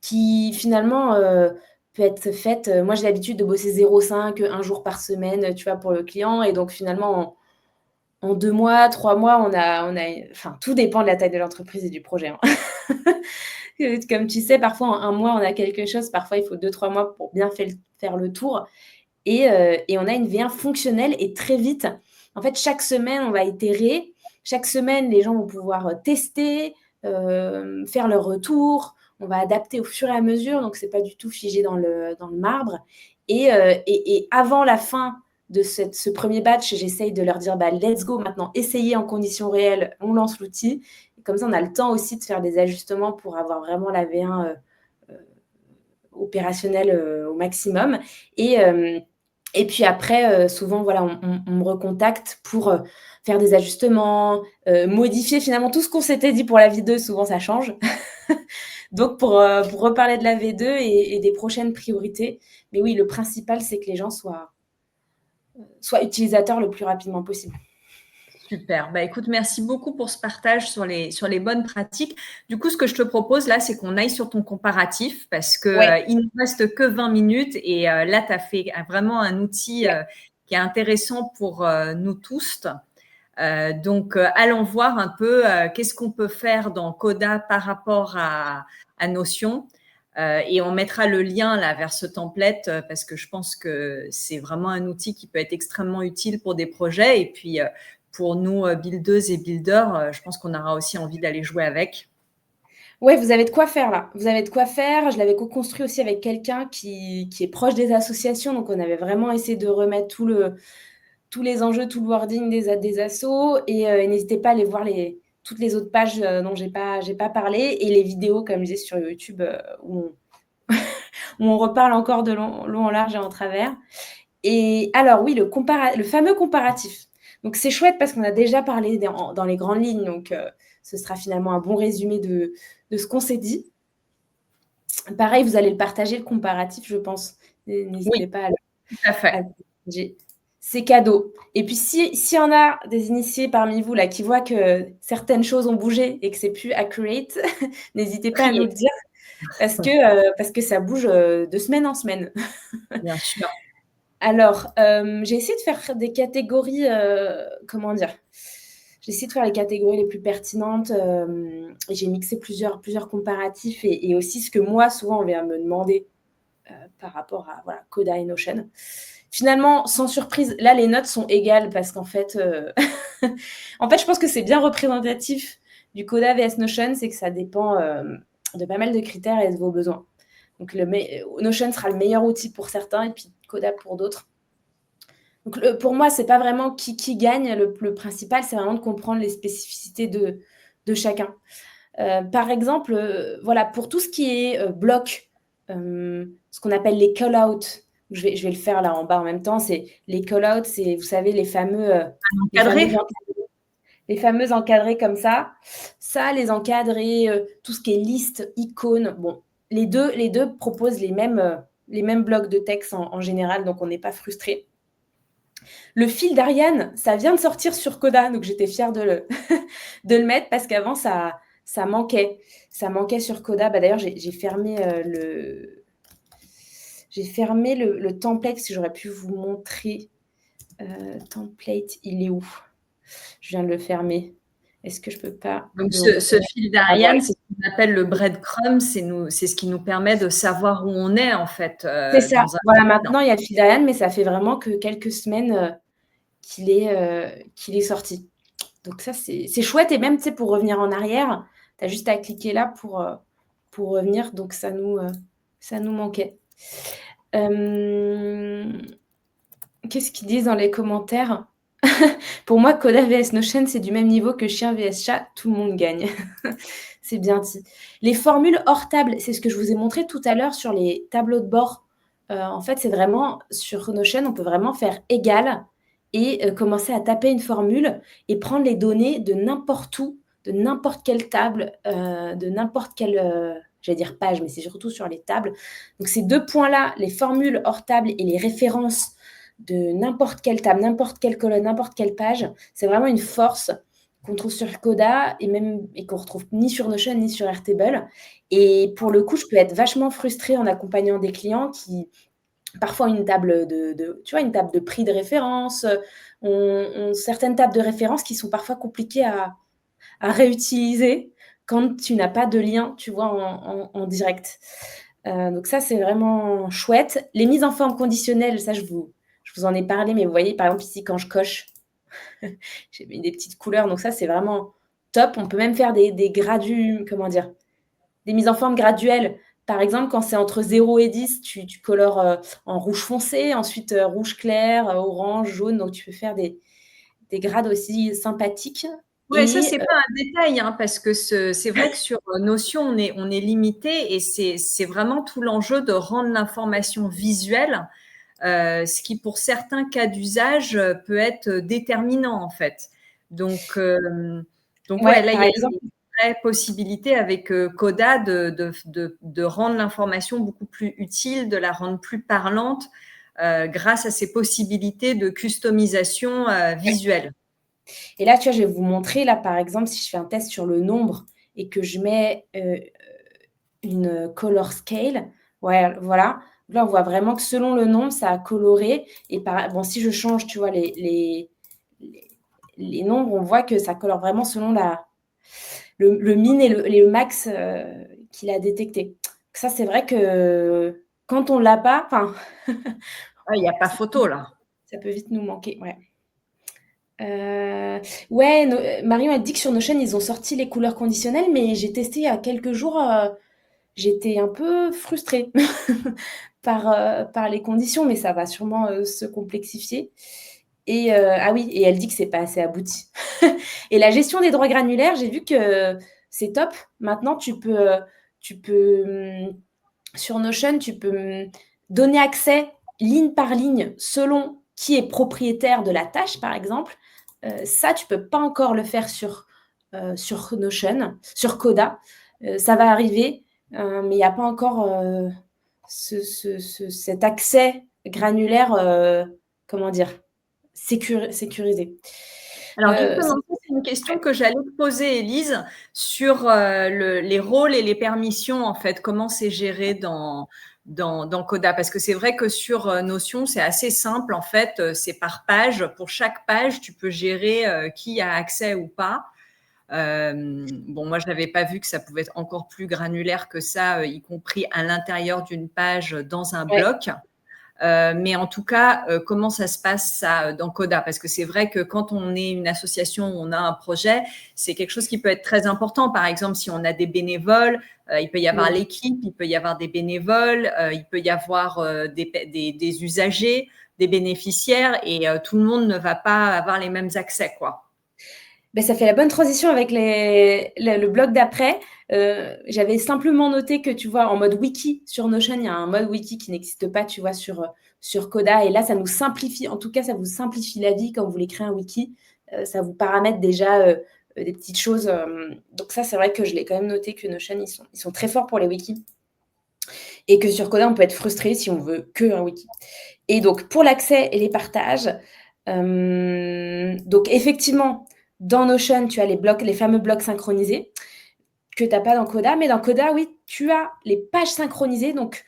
qui finalement peut être faite. Moi, j'ai l'habitude de bosser 0,5, un jour par semaine, tu vois, pour le client. Et donc, finalement, en 2 mois, 3 mois, enfin, tout dépend de la taille de l'entreprise et du projet. Hein. Comme tu sais, parfois en un mois, on a quelque chose. Parfois, il faut 2-3 mois pour bien faire le tour. Et on a une V1 fonctionnelle et très vite. En fait, chaque semaine, on va itérer. Chaque semaine, les gens vont pouvoir tester, faire leur retour. On va adapter au fur et à mesure. Donc, ce n'est pas du tout figé dans le marbre. Et avant la fin de ce premier batch, j'essaye de leur dire let's go maintenant, essayez en conditions réelles, on lance l'outil. Comme ça, on a le temps aussi de faire des ajustements pour avoir vraiment la V1 opérationnelle au maximum. Et puis après, souvent, voilà, on me recontacte pour faire des ajustements, modifier finalement tout ce qu'on s'était dit pour la V2. Souvent, ça change. Donc, pour reparler de la V2 et des prochaines priorités. Mais oui, le principal, c'est que les gens soient utilisateurs le plus rapidement possible. Super. Écoute, merci beaucoup pour ce partage sur les bonnes pratiques. Du coup, ce que je te propose là, c'est qu'on aille sur ton comparatif parce qu'il ne reste que 20 minutes et là, tu as fait vraiment un outil qui est intéressant pour nous tous. Donc, allons voir un peu qu'est-ce qu'on peut faire dans Coda par rapport à Notion. Et on mettra le lien là vers ce template parce que je pense que c'est vraiment un outil qui peut être extrêmement utile pour des projets. Et puis, pour nous, buildeuses et builders, je pense qu'on aura aussi envie d'aller jouer avec. Ouais, vous avez de quoi faire là. Vous avez de quoi faire. Je l'avais co-construit aussi avec quelqu'un qui est proche des associations. Donc, on avait vraiment essayé de remettre tous les enjeux, tout le wording des assos. Et n'hésitez pas à aller voir toutes les autres pages dont j'ai pas parlé et les vidéos, comme je disais, sur YouTube où on reparle encore de long en large et en travers. Et alors, oui, le fameux comparatif. Donc, c'est chouette parce qu'on a déjà parlé dans les grandes lignes. Donc, ce sera finalement un bon résumé de ce qu'on s'il s'est dit. Pareil, vous allez le partager, le comparatif, je pense. N'hésitez pas à le partager. C'est cadeau. Et puis, s'il y en a des initiés parmi vous là, qui voient que certaines choses ont bougé et que c'est plus accurate, n'hésitez pas à nous le dire parce que ça bouge de semaine en semaine. Bien sûr. Alors, j'ai essayé de faire des catégories, comment dire? J'ai essayé de faire les catégories les plus pertinentes. J'ai mixé plusieurs comparatifs et aussi ce que moi, souvent, on vient me demander par rapport à Coda et Notion. Finalement, sans surprise, là, les notes sont égales parce qu'en fait, je pense que c'est bien représentatif du Coda vs Notion, c'est que ça dépend de pas mal de critères et de vos besoins. Donc, Notion sera le meilleur outil pour certains et puis Coda pour d'autres. Donc, pour moi, c'est pas vraiment qui gagne. Le principal, c'est vraiment de comprendre les spécificités de chacun. Par exemple, pour tout ce qui est bloc, ce qu'on appelle les call-out, Je vais le faire là en bas en même temps. C'est les call-outs, c'est, vous savez, les fameux Encadré. les fameux encadrés comme ça. Ça, les encadrés, tout ce qui est liste, icônes. Bon, les deux proposent les mêmes blocs de texte en général, donc on n'est pas frustré. Le fil d'Ariane, ça vient de sortir sur Coda, donc j'étais fière de le mettre parce qu'avant, ça manquait. Ça manquait sur Coda. Bah, d'ailleurs, j'ai fermé le template, si j'aurais pu vous montrer. Template, il est où? Je viens de le fermer. Est-ce que je peux pas Donc, ce fil d'Ariane, c'est ce qu'on appelle le breadcrumb. C'est ce qui nous permet de savoir où on est, en fait. C'est ça. Voilà, maintenant, il y a le fil d'Ariane, mais ça fait vraiment que quelques semaines qu'il est sorti. Donc ça, c'est chouette. Et même, tu sais, pour revenir en arrière, tu as juste à cliquer là pour revenir. Donc, ça nous manquait. Qu'est-ce qu'ils disent dans les commentaires? Pour moi, Coda vs Notion, c'est du même niveau que chien vs chat. Tout le monde gagne. C'est bien dit. Les formules hors table, c'est ce que je vous ai montré tout à l'heure sur les tableaux de bord. En fait, c'est vraiment, sur Notion, on peut vraiment faire égal et commencer à taper une formule et prendre les données de n'importe où, de n'importe quelle table, de n'importe quelle, j'allais dire page, mais c'est surtout sur les tables. Donc, ces deux points-là, les formules hors table et les références de n'importe quelle table, n'importe quelle colonne, n'importe quelle page, c'est vraiment une force qu'on trouve sur Coda et qu'on retrouve ni sur Notion ni sur Airtable. Et pour le coup, je peux être vachement frustrée en accompagnant des clients qui parfois une table une table de prix de référence, ont certaines tables de référence qui sont parfois compliquées à réutiliser quand tu n'as pas de lien, tu vois, en direct. Donc ça, c'est vraiment chouette. Les mises en forme conditionnelles, ça, je vous en ai parlé, mais vous voyez, par exemple, ici, quand je coche, j'ai mis des petites couleurs. Donc ça, c'est vraiment top. On peut même faire des mises en forme graduelles. Par exemple, quand c'est entre 0 et 10, tu colores en rouge foncé, ensuite rouge clair, orange, jaune. Donc, tu peux faire des grades aussi sympathiques. Oui, ça, c'est pas un détail, hein, parce que c'est vrai que sur Notion, on est limité et c'est vraiment tout l'enjeu de rendre l'information visuelle, ce qui, pour certains cas d'usage, peut être déterminant, en fait. Donc là, il y a une vraie possibilité avec Coda de rendre l'information beaucoup plus utile, de la rendre plus parlante grâce à ces possibilités de customisation visuelle. Et là, tu vois, je vais vous montrer, là, par exemple, si je fais un test sur le nombre et que je mets une color scale, ouais, voilà. Là, on voit vraiment que selon le nombre, ça a coloré. Et si je change, tu vois, les nombres, on voit que ça colore vraiment selon le min et le max qu'il a détecté. Ça, c'est vrai que quand on ne l'a pas, il n'y a pas photo, là. Ça peut vite nous manquer, ouais. Marion a dit que sur Notion, ils ont sorti les couleurs conditionnelles, mais j'ai testé il y a quelques jours. J'étais un peu frustrée par les conditions, mais ça va sûrement se complexifier. Et elle dit que c'est pas assez abouti. Et la gestion des droits granulaires, j'ai vu que c'est top. Maintenant, tu peux sur Notion, tu peux donner accès ligne par ligne selon qui est propriétaire de la tâche, par exemple. Ça, tu peux pas encore le faire sur Notion, sur Coda. Ça va arriver, mais il n'y a pas encore cet accès granulaire, sécurisé. Alors, justement, c'est une question que j'allais te poser, Élise, sur les rôles et les permissions, en fait, comment c'est géré dans Coda. Parce que c'est vrai que sur Notion, c'est assez simple, en fait, c'est par page. Pour chaque page, tu peux gérer qui a accès ou pas. Moi, je n'avais pas vu que ça pouvait être encore plus granulaire que ça, y compris à l'intérieur d'une page dans un bloc. Mais en tout cas, comment ça se passe ça dans Coda? Parce que c'est vrai que quand on est une association, on a un projet, c'est quelque chose qui peut être très important. Par exemple, si on a des bénévoles, il peut y avoir l'équipe, il peut y avoir des bénévoles, il peut y avoir des usagers, des bénéficiaires, et tout le monde ne va pas avoir les mêmes accès, quoi. Ça fait la bonne transition avec le blog d'après. J'avais simplement noté que, tu vois, en mode wiki sur Notion, il y a un mode wiki qui n'existe pas, tu vois, sur sur Coda. Et là, ça nous simplifie, en tout cas, ça vous simplifie la vie quand vous voulez créer un wiki. Ça vous paramètre déjà des petites choses. Donc ça, c'est vrai que je l'ai quand même noté que Notion, ils sont très forts pour les wikis. Et que sur Coda, on peut être frustré si on veut que un wiki. Et donc, pour l'accès et les partages, donc effectivement, dans Notion, tu as les fameux blocs synchronisés que tu n'as pas dans Coda. Mais dans Coda, oui, tu as les pages synchronisées. Donc,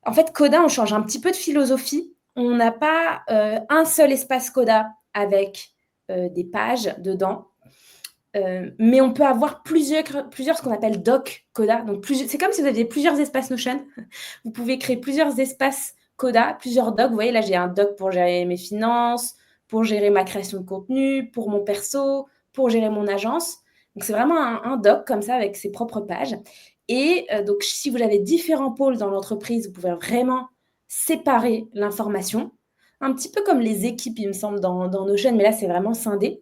en fait, Coda, on change un petit peu de philosophie. On n'a pas un seul espace Coda avec des pages dedans. Mais on peut avoir plusieurs ce qu'on appelle doc Coda. Donc, c'est comme si vous aviez plusieurs espaces Notion. Vous pouvez créer plusieurs espaces Coda, plusieurs docs. Vous voyez, là, j'ai un doc pour gérer mes finances, pour gérer ma création de contenu, pour mon perso, pour gérer mon agence. Donc, c'est vraiment un doc comme ça avec ses propres pages. Et donc, si vous avez différents pôles dans l'entreprise, vous pouvez vraiment séparer l'information. Un petit peu comme les équipes, il me semble, dans Notion, mais là, c'est vraiment scindé.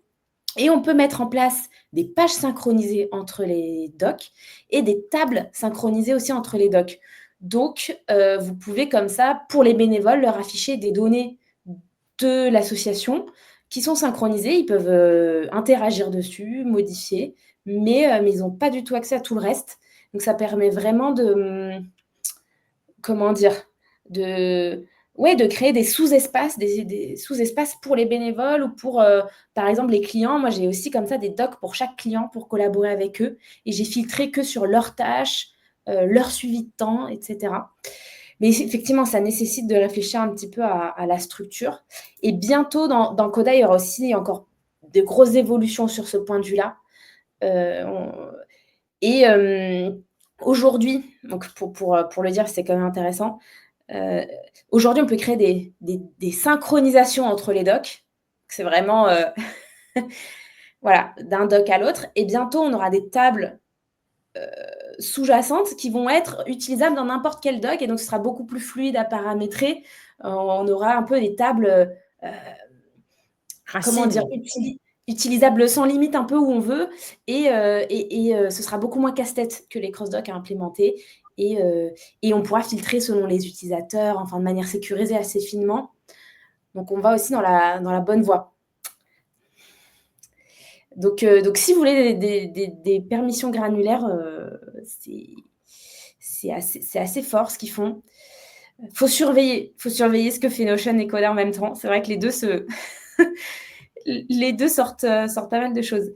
Et on peut mettre en place des pages synchronisées entre les docs et des tables synchronisées aussi entre les docs. Donc, vous pouvez comme ça, pour les bénévoles, leur afficher des données de l'association qui sont synchronisées. Ils peuvent interagir dessus, modifier, mais ils n'ont pas du tout accès à tout le reste. Donc, ça permet vraiment de créer des sous-espaces, des sous-espaces pour les bénévoles ou pour, par exemple, les clients. Moi, j'ai aussi comme ça des docs pour chaque client pour collaborer avec eux. Et j'ai filtré que sur leurs tâches, leur suivi de temps, etc. Mais effectivement, ça nécessite de réfléchir un petit peu à la structure. Et bientôt, dans Coda, il y aura aussi encore de grosses évolutions sur ce point de vue-là. Aujourd'hui, donc pour le dire, c'est quand même intéressant. Aujourd'hui, on peut créer des synchronisations entre les docs. C'est vraiment voilà, d'un doc à l'autre. Et bientôt, on aura des tables sous-jacentes qui vont être utilisables dans n'importe quel doc. Et donc, ce sera beaucoup plus fluide à paramétrer. On aura un peu des tables, comment dire, utilisables sans limite un peu où on veut. Et ce sera beaucoup moins casse-tête que les cross-docs à implémenter. Et on pourra filtrer selon les utilisateurs, enfin de manière sécurisée assez finement. Donc, on va aussi dans la bonne voie. Donc, si vous voulez des permissions granulaires, c'est assez fort ce qu'ils font. Faut surveiller ce que fait Notion et Coda en même temps. C'est vrai que les deux sortent pas mal de choses.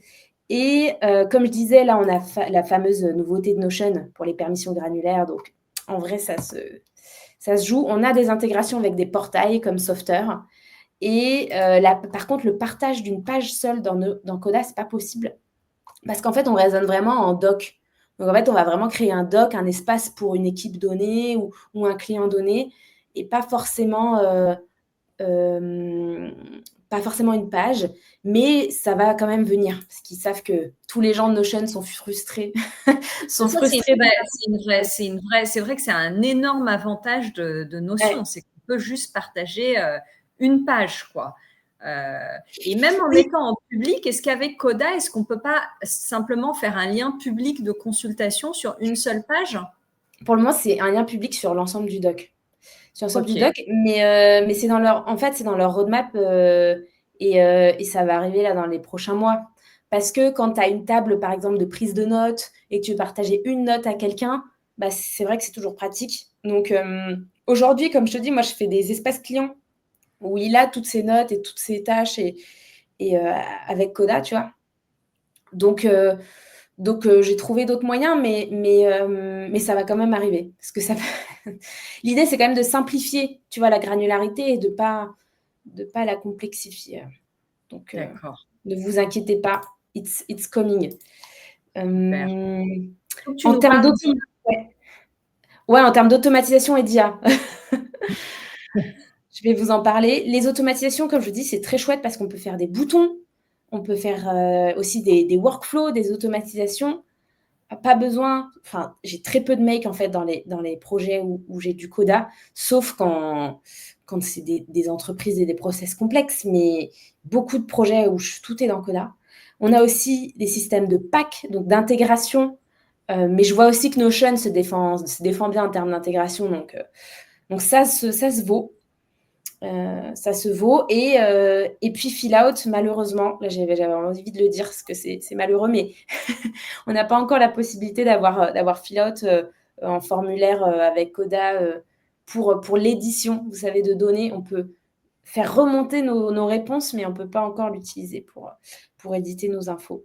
Et comme je disais, là, on a la fameuse nouveauté de Notion pour les permissions granulaires. Donc, en vrai, ça se joue. On a des intégrations avec des portails comme Softer. Et par contre, le partage d'une page seule dans Coda, ce n'est pas possible. Parce qu'en fait, on raisonne vraiment en doc. Donc, en fait, on va vraiment créer un doc, un espace pour une équipe donnée ou un client donné, et pas forcément une page, mais ça va quand même venir, parce qu'ils savent que tous les gens de Notion sont frustrés. C'est vrai que c'est un énorme avantage de Notion, c'est qu'on peut juste partager une page, quoi. Et même en mettant en public, est-ce qu'avec Coda, est-ce qu'on ne peut pas simplement faire un lien public de consultation sur une seule page? Pour le moment, c'est un lien public sur l'ensemble du doc. Mais c'est dans leur roadmap et ça va arriver là dans les prochains mois. Parce que quand tu as une table, par exemple, de prise de notes et que tu veux partager une note à quelqu'un, bah, c'est vrai que c'est toujours pratique. Donc, aujourd'hui, comme je te dis, moi, je fais des espaces clients où il a toutes ses notes et toutes ses tâches et avec Coda, tu vois. Donc j'ai trouvé d'autres moyens, mais ça va quand même arriver. Parce que l'idée, c'est quand même de simplifier, tu vois, la granularité et de pas la complexifier. Donc, ne vous inquiétez pas, it's coming. En termes d'automatisation et d'IA, je vais vous en parler. Les automatisations, comme je dis, c'est très chouette parce qu'on peut faire des boutons, on peut faire aussi des workflows, des automatisations. Pas besoin, j'ai très peu de make en fait dans les projets où j'ai du Coda, sauf quand c'est des entreprises et des process complexes, mais beaucoup de projets où tout est dans Coda. On a aussi des systèmes de pack, donc d'intégration, mais je vois aussi que Notion se défend bien en termes d'intégration, donc ça se vaut. Ça se vaut. Et puis Fill-Out, malheureusement, là j'avais envie de le dire parce que c'est malheureux, mais on n'a pas encore la possibilité d'avoir Fill-Out en formulaire avec Coda pour l'édition, vous savez, de données. On peut faire remonter nos réponses, mais on ne peut pas encore l'utiliser pour éditer nos infos.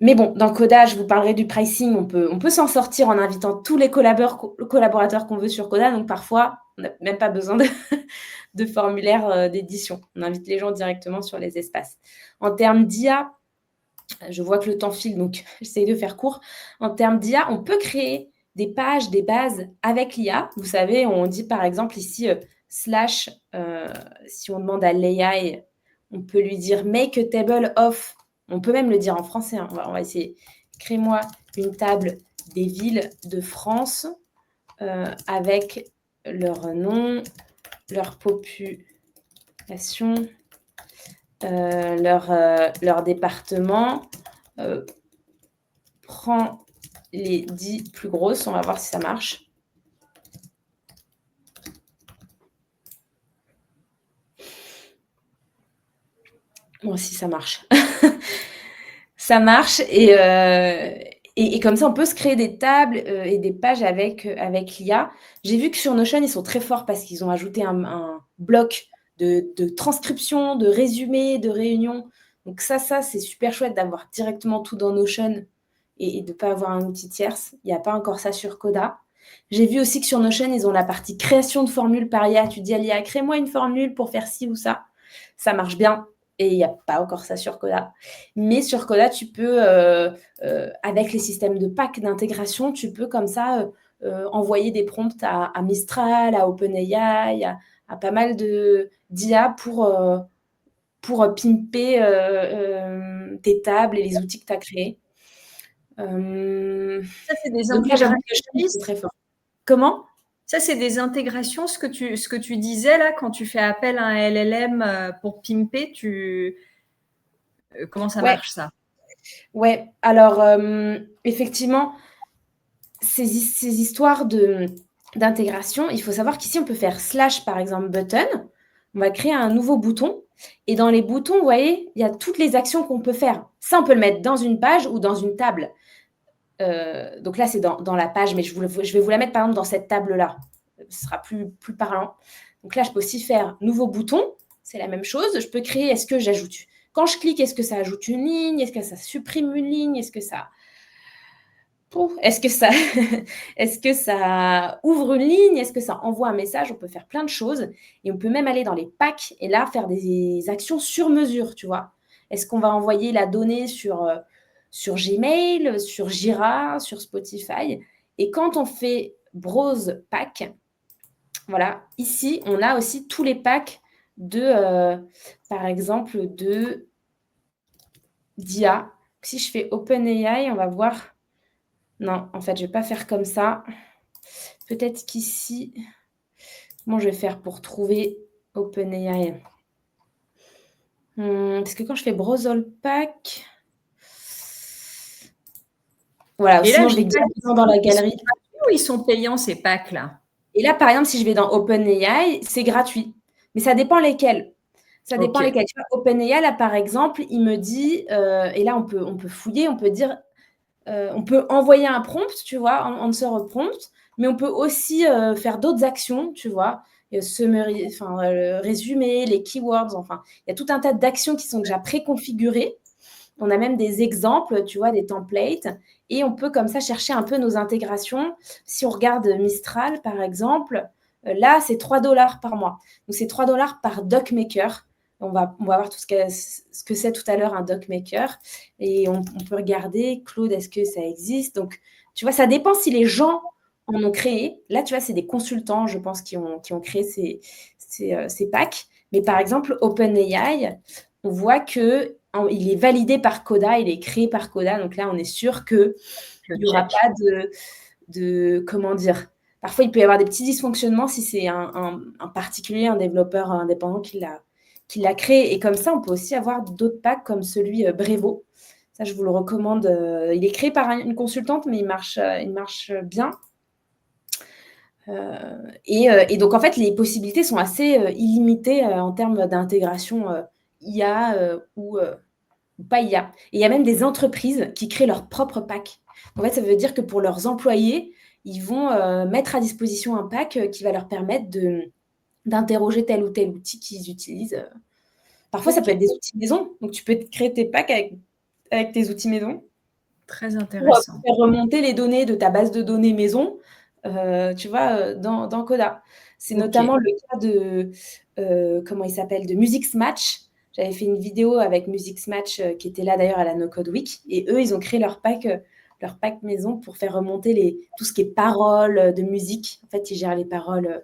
Mais bon, dans Coda, je vous parlerai du pricing. On peut s'en sortir en invitant tous les collaborateurs qu'on veut sur Coda. Donc parfois, on n'a même pas besoin de formulaire d'édition. On invite les gens directement sur les espaces. En termes d'IA, je vois que le temps file, donc j'essaye de faire court. En termes d'IA, on peut créer des pages, des bases avec l'IA. Vous savez, on dit par exemple ici slash, si on demande à l'AI, on peut lui dire make a table of. On peut même le dire en français. Hein. On va essayer. Crée-moi une table des villes de France avec leur nom, leur population, leur département. Prends les 10 plus grosses. On va voir si ça marche. Bon, si ça marche. Ça marche et comme ça, on peut se créer des tables et des pages avec l'IA. J'ai vu que sur Notion, ils sont très forts parce qu'ils ont ajouté un bloc de transcription, de résumé, de réunion. Donc ça c'est super chouette d'avoir directement tout dans Notion et de ne pas avoir un outil tierce. Il n'y a pas encore ça sur Coda. J'ai vu aussi que sur Notion, ils ont la partie création de formules par IA. Tu dis à l'IA, crée-moi une formule pour faire ci ou ça. Ça marche bien. Et il n'y a pas encore ça sur Coda. Mais sur Coda, tu peux, avec les systèmes de packs d'intégration, tu peux comme ça envoyer des prompts à Mistral, à OpenAI, à pas mal d'IA pour pimper tes tables et les outils que tu as créés. Ça, c'est des donc là, j'avoue que intégrations. c'est très fort. Comment ? Ça, c'est des intégrations. Ce que tu disais là, quand tu fais appel à un LLM pour pimper, comment ça marche ça ? Ouais, alors effectivement, ces histoires d'intégration, il faut savoir qu'ici, on peut faire slash, par exemple, button. On va créer un nouveau bouton. Et dans les boutons, vous voyez, il y a toutes les actions qu'on peut faire. Ça, on peut le mettre dans une page ou dans une table. Donc là, c'est dans la page, mais je vais vous la mettre, par exemple, dans cette table-là. Ce sera plus parlant. Donc là, je peux aussi faire nouveau bouton. C'est la même chose. Je peux créer, est-ce que j'ajoute... Quand je clique, est-ce que ça ajoute une ligne? Est-ce que ça supprime une ligne? Est-ce que ça ouvre une ligne? Est-ce que ça envoie un message? On peut faire plein de choses. Et on peut même aller dans les packs et là, faire des actions sur mesure, tu vois. Est-ce qu'on va envoyer la donnée sur Gmail, sur Jira, sur Spotify? Et quand on fait Browse Pack, voilà, ici, on a aussi tous les packs par exemple, d'IA. Si je fais OpenAI, on va voir. Non, en fait, je ne vais pas faire comme ça. Peut-être qu'ici, comment je vais faire pour trouver OpenAI? Parce que quand je fais Browse All Pack, voilà, Et là, sinon je vais directement dans la galerie. Où ils sont payants ces packs-là? Et là, par exemple, si je vais dans OpenAI, c'est gratuit. Mais ça dépend lesquels. Ça dépend lesquels. Tu vois, OpenAI, là, par exemple, il me dit, et là, on peut fouiller, on peut dire, on peut envoyer un prompt, tu vois, answer a prompt, mais on peut aussi faire d'autres actions, tu vois, summary, résumer, les keywords, enfin, il y a tout un tas d'actions qui sont déjà préconfigurées. On a même des exemples, tu vois, des templates, et on peut comme ça chercher un peu nos intégrations. Si on regarde Mistral, par exemple, là, c'est 3$ par mois. Donc, c'est 3$ par DocMaker. On va voir tout ce que c'est tout à l'heure un DocMaker. Et on peut regarder, Claude, est-ce que ça existe? Donc, tu vois, ça dépend si les gens en ont créé. Là, tu vois, c'est des consultants, je pense, qui ont créé ces packs. Mais par exemple, OpenAI, on voit que il est validé par Coda, il est créé par Coda. Donc là, on est sûr qu'il n'y aura pas de comment dire. Parfois, il peut y avoir des petits dysfonctionnements si c'est un particulier, un développeur indépendant qui l'a créé. Et comme ça, on peut aussi avoir d'autres packs comme celui Brevo. Ça, je vous le recommande. Il est créé par une consultante, mais il marche bien. Et donc, en fait, les possibilités sont assez illimitées en termes d'intégration IA ou pas IA. Et il y a même des entreprises qui créent leur propre pack. En fait, ça veut dire que pour leurs employés, ils vont mettre à disposition un pack qui va leur permettre d'interroger tel ou tel outil qu'ils utilisent. Parfois, ça peut être des outils maison. Donc, tu peux créer tes packs avec tes outils maison. Très Pour intéressant. faire remonter les données de ta base de données maison, tu vois, dans Coda. C'est notamment le cas de, comment il s'appelle, de Musix Match. J'avais fait une vidéo avec Musix Match qui était là d'ailleurs à la No Code Week. Et eux, ils ont créé leur pack maison pour faire remonter tout ce qui est paroles de musique. En fait, ils gèrent les paroles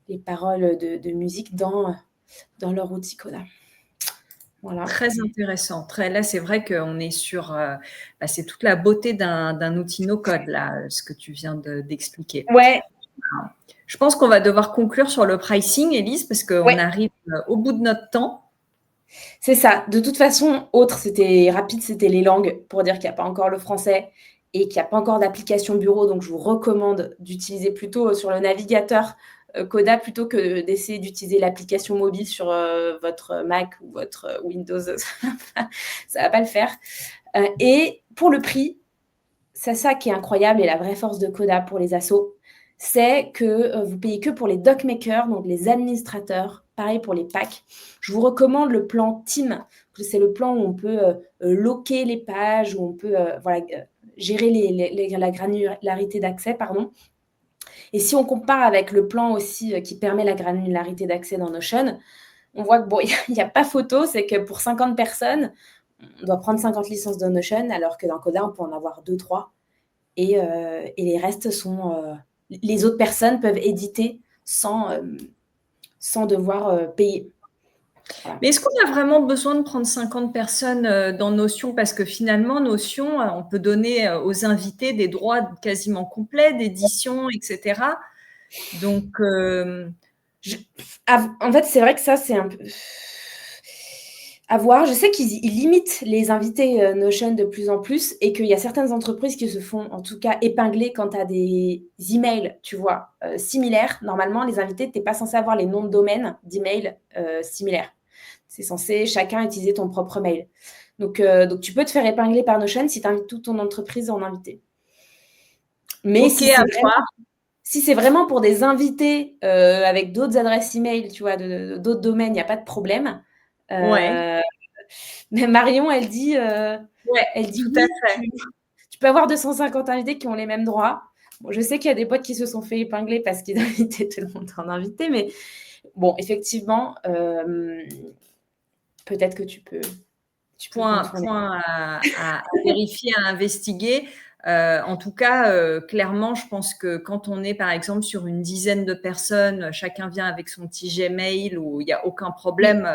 de musique dans leur outil Coda. Voilà. Très intéressant. Là, c'est vrai qu'on est sur... c'est toute la beauté d'un outil no-code, là, ce que tu viens d'expliquer. Ouais. Je pense qu'on va devoir conclure sur le pricing, Élise, parce qu'on arrive au bout de notre temps. C'est ça. De toute façon, c'était rapide, c'était les langues, pour dire qu'il n'y a pas encore le français et qu'il n'y a pas encore d'application bureau. Donc, je vous recommande d'utiliser plutôt sur le navigateur Coda plutôt que d'essayer d'utiliser l'application mobile sur votre Mac ou votre Windows. Ça ne va pas le faire. Et pour le prix, c'est ça qui est incroyable et la vraie force de Coda pour les assos, c'est que vous payez que pour les docmakers, donc les administrateurs. Pareil pour les packs. Je vous recommande le plan Team. C'est le plan où on peut locker les pages, où on peut gérer la granularité d'accès. Et si on compare avec le plan aussi qui permet la granularité d'accès dans Notion, on voit que bon, il n'y a pas photo, c'est que pour 50 personnes, on doit prendre 50 licences de Notion, alors que dans Coda, on peut en avoir 2-3. Et les restes sont... les autres personnes peuvent éditer sans devoir payer. Voilà. Mais est-ce qu'on a vraiment besoin de prendre 50 personnes dans Notion? Parce que finalement, Notion, on peut donner aux invités des droits quasiment complets d'édition, etc. Donc, en fait, c'est vrai que ça, c'est un peu... à voir. Je sais qu'ils limitent les invités Notion de plus en plus et qu'il y a certaines entreprises qui se font en tout cas épingler quant à des emails, tu vois, similaires. Normalement, les invités, tu n'es pas censé avoir les noms de domaine d'emails similaires. C'est censé chacun utiliser ton propre mail. Donc, tu peux te faire épingler par Notion si tu invites toute ton entreprise en invité. Mais si c'est vraiment pour des invités avec d'autres adresses email, tu vois, d'autres domaines, il n'y a pas de problème. Mais Marion, elle dit, tout à fait. Tu peux avoir 250 invités qui ont les mêmes droits. Bon, je sais qu'il y a des potes qui se sont fait épingler parce qu'ils invitaient tout le monde en invité, mais bon, effectivement, peut-être que tu peux. Point à vérifier, à investiguer. En tout cas, clairement, je pense que quand on est, par exemple, sur une dizaine de personnes, chacun vient avec son petit Gmail où il n'y a aucun problème.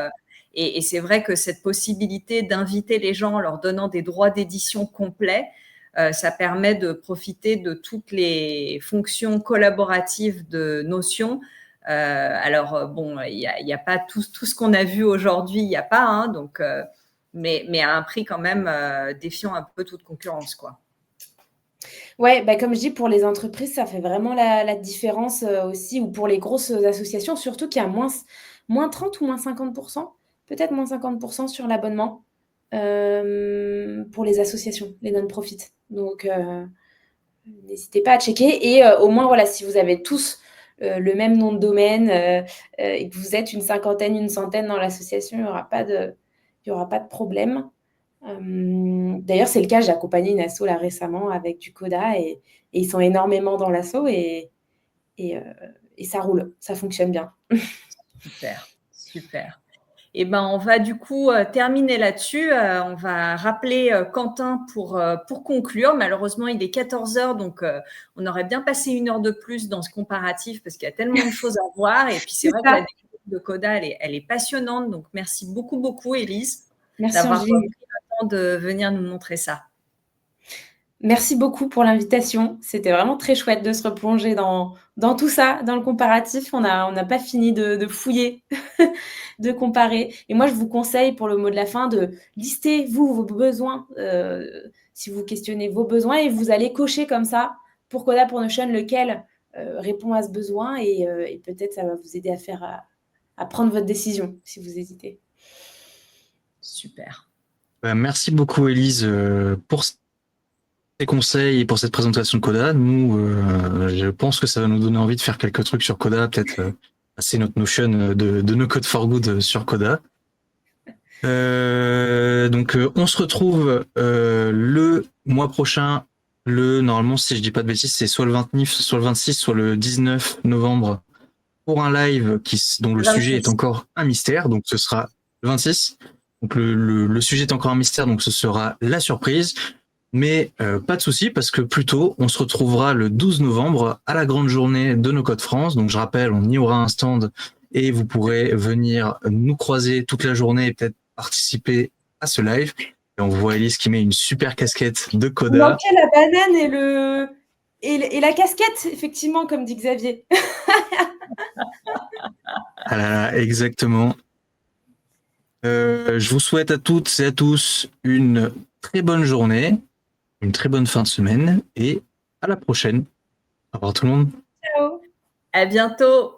Et c'est vrai que cette possibilité d'inviter les gens en leur donnant des droits d'édition complets, ça permet de profiter de toutes les fonctions collaboratives de Notion. Alors, bon, il n'y a pas tout ce qu'on a vu aujourd'hui, il n'y a pas, hein, donc... mais à un prix quand même défiant un peu toute concurrence, quoi. Ouais, comme je dis, pour les entreprises, ça fait vraiment la différence aussi, ou pour les grosses associations, surtout qu'il y a moins 30 ou moins 50%, peut-être moins 50% sur l'abonnement pour les associations, les non-profit. Donc, n'hésitez pas à checker. Et au moins, voilà, si vous avez tous le même nom de domaine et que vous êtes une cinquantaine, une centaine dans l'association, il n'y aura pas de problème. D'ailleurs, c'est le cas, j'ai accompagné une asso là récemment avec du Coda et ils sont énormément dans l'asso et ça roule, ça fonctionne bien. Super. Et on va du coup terminer là-dessus. On va rappeler Quentin pour conclure. Malheureusement, il est 14h, donc on aurait bien passé 1 heure de plus dans ce comparatif parce qu'il y a tellement de choses à voir. Et puis, c'est vrai que la découverte de Coda, elle est passionnante. Donc, merci beaucoup, Élise, d'avoir pris le temps de venir nous montrer ça. Merci beaucoup pour l'invitation. C'était vraiment très chouette de se replonger dans tout ça, dans le comparatif. On n'a pas fini de fouiller, de comparer. Et moi, je vous conseille pour le mot de la fin de lister, vos besoins, si vous questionnez vos besoins, et vous allez cocher comme ça, pour Coda, pour Notion, lequel répond à ce besoin et peut-être ça va vous aider à prendre votre décision si vous hésitez. Super. Merci beaucoup, Élise, pour ces conseils et pour cette présentation de Coda. Nous, je pense que ça va nous donner envie de faire quelques trucs sur Coda, peut-être passer notre Notion de No Code for Good sur Coda. Donc, on se retrouve le mois prochain. Normalement, si je dis pas de bêtises, c'est soit le 29, soit le 26, soit le 19 novembre pour un live dont le sujet est encore un mystère. Donc, ce sera le 26. Donc, le sujet est encore un mystère, donc ce sera la surprise. Mais pas de souci, parce que plus tôt, on se retrouvera le 12 novembre à la grande journée de No Code France. Donc, je rappelle, on y aura un stand et vous pourrez venir nous croiser toute la journée et peut-être participer à ce live. Et on voit Élise qui met une super casquette de Coda. Il manquait la banane et la casquette, effectivement, comme dit Xavier. Ah, exactement. Je vous souhaite à toutes et à tous une très bonne journée, une très bonne fin de semaine et à la prochaine. Au revoir tout le monde. Ciao. À bientôt.